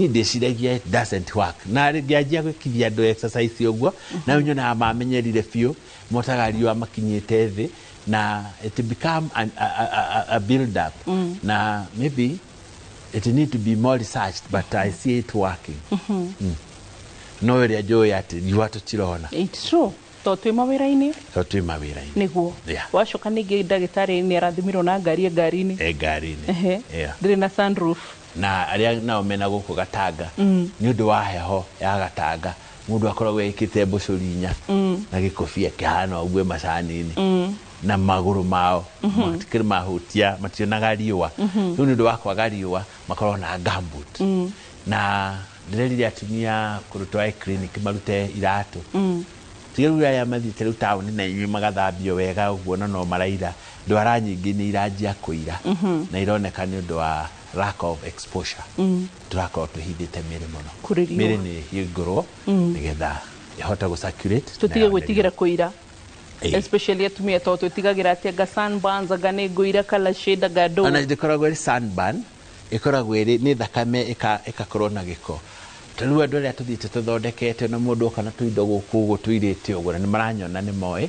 ndĩciragia it doesn't work. Na ngĩanjia gwĩkithia andũ exercise ũguo na nyonaga mamenyerire biũ motaga riua makinyĩte thĩ na it become a build up. Na maybe it need to be more researched but I see it working. No ĩrĩa njũĩ atĩ riua tũtirona. It's true. Twĩ mawĩra-inĩ nĩguo wacoka ningĩ ndagĩtarĩ nĩ arathimirwo na ngari ngari-inĩ ndĩrĩ na sunroof na arĩa nao mena gũkũ Gatanga nĩ ũndũ wa heho ya Gatanga mũndũ akoragwo ekĩte mbũcũri inya na gĩkobia kĩhana ũguo macani-inĩ na magũrũ mao matikĩrĩ mahutia mationaga riũa rĩu nĩ ũndũ wa kwaga riũa makoragwo na gumboot na ndĩrerire atumia kũrutwo clinic marute iratũ tiga rĩu arĩa mathiĩte rĩu taũni na inyuĩ magathambio wega ũguo na no maraira ndwara nyingĩ nĩ iranjia kũira na ironeka nĩ ũndũ wa lack of exposure. Tũrakorwo twĩhithĩte mĩĩrĩ mũno. Mĩĩrĩ nĩ ĩhingũrwo nĩgetha ĩhote gũcirculate. Tũtige gwĩtigĩra kũira. Especially atumia tondũ twĩtigagĩra atĩ anga sunburns anga nĩ ngũira kala shade anga ndũ. Ona ndĩkoragwo ĩrĩ sunburn, ĩkoragwo ĩrĩ nĩ thakame ĩkakorwo na gĩko. Rĩu andũ arĩa tũthiĩte tũthondekete na mũndũ oka na tũindo gũkũ ũguo tũirĩte ũguo na nĩ maranyona nĩ moĩ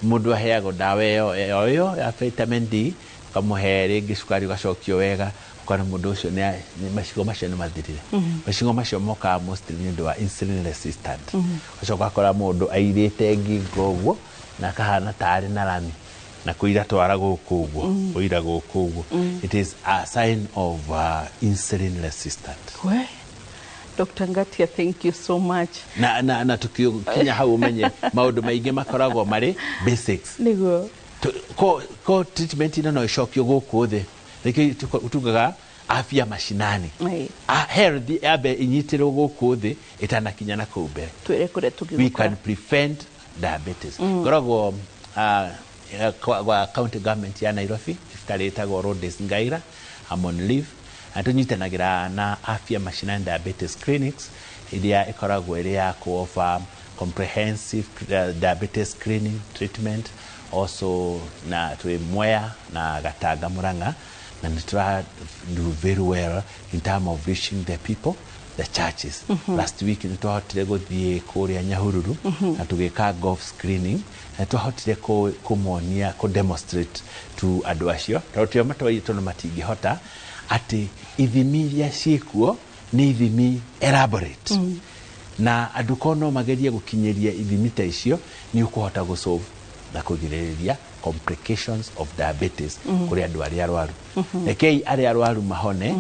mũndũ aheagwo ndawa ĩyo ya vitamin D ũkamũhe rĩngĩ cukari ũgacokio wega ũkona mũndũ ũcio nĩ macigo macio nĩ mathirire. Macigo macio mokaga mostly nĩ ũndũ wa insulin resistant. Ũgacoka ũgakora mũndũ airĩte ngingo ũguo na akahana tarĩ na rami na kũira twara gũkũ ũguo kũira gũkũ ũguo. It is a sign of insulin resistant. Dr. Ngatia, thank you so much. Na tukinya hau umenye maundu maingi makoragwo mari basics. Niguo. ko treatment ino no icokio gũkũ thĩ rĩngĩ tugaga afya mashinani health abe inyitirwo gũkũ thĩ itanakinya na kũu mbere we can prevent diabetes ngoragwo kwa county government ya Nairobi thibitarĩ ĩtagwo Rhodes Ngaira I'm on leave tunyitanagĩra na afya mashinani diabetes clinics iria ikoragwo ĩrĩ ya offer comprehensive diabetes screening treatment also na twi Mwea na Gatanga Murang'a and try do very well in terms of reaching the people, the churches. Last week we twahotire guthie kuria Nyahururu na tugika golf screening na twahotire kumonia ku demonstrate to andu acio tawotio matwaitwo no matingihota ati ithimi iria ciikuo ni ithimi elaborate na andu kono magerie gukinyeria ithimi ta icio ni ukuhota gusolve na kugirĩrĩria complications of diabetes kuri andu aria arwaru rekei aria arwaru mahone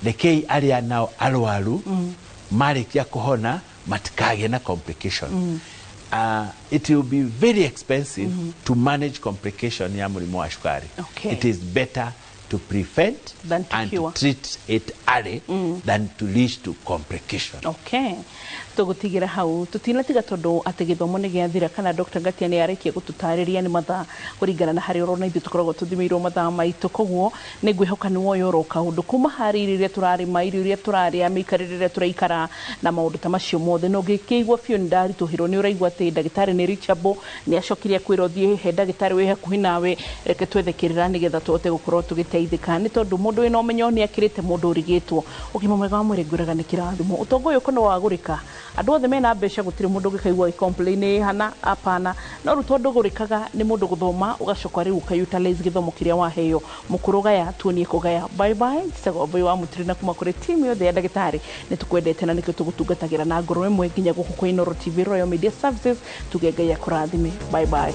rekei aria nao arwaru marikia kuhona matikage na complication it will be very expensive to manage complication ya mũrimũ wa cukari. It is better to prevent and to treat it early than to lead to complication. Tugutigira hau tutinatiga tondu ati githomo ni giathira kana Dr. Ngatia ni arikia gututariria ni mathaa kuringana na hari urona ithu tukoragwo tuthimirwo mathaa maitu koguo ni ngwihoka ni woyo roka undu kuma hari iria turari mairio iria turari amikarire turaikara na maundu ta macio mothe no ngikigwa biu ndari tuhiro ni uraigwa ati ndagitari ni reachable ni acokiria kwira thie he ndagitari we hakuhi nawe reke twethekirira ni getha tuote gukorwo tugiteithika ni tondu mundu ino menyo ni akirite mundu urigitwo ugima mwega wa mwiri ngwiraga ni kirathimo utongo uyu kono wagurika andu othe mena mbeca gutire mundu ngikaigwa complain hana apana no ruto ndugurikaga ni mundu guthoma ugacoka riu ukayutilize githomo kiria waheyo mukuruga ya tuonie kugaya bye bye tsago boy wa mutirina kuma kuri team yothe ya ndagitari ni tukwendete na nikyo tugutungatagira na ngoro imwe nginya guku kwa Inoro TV Royal Media Services tugegaya kurathime bye bye.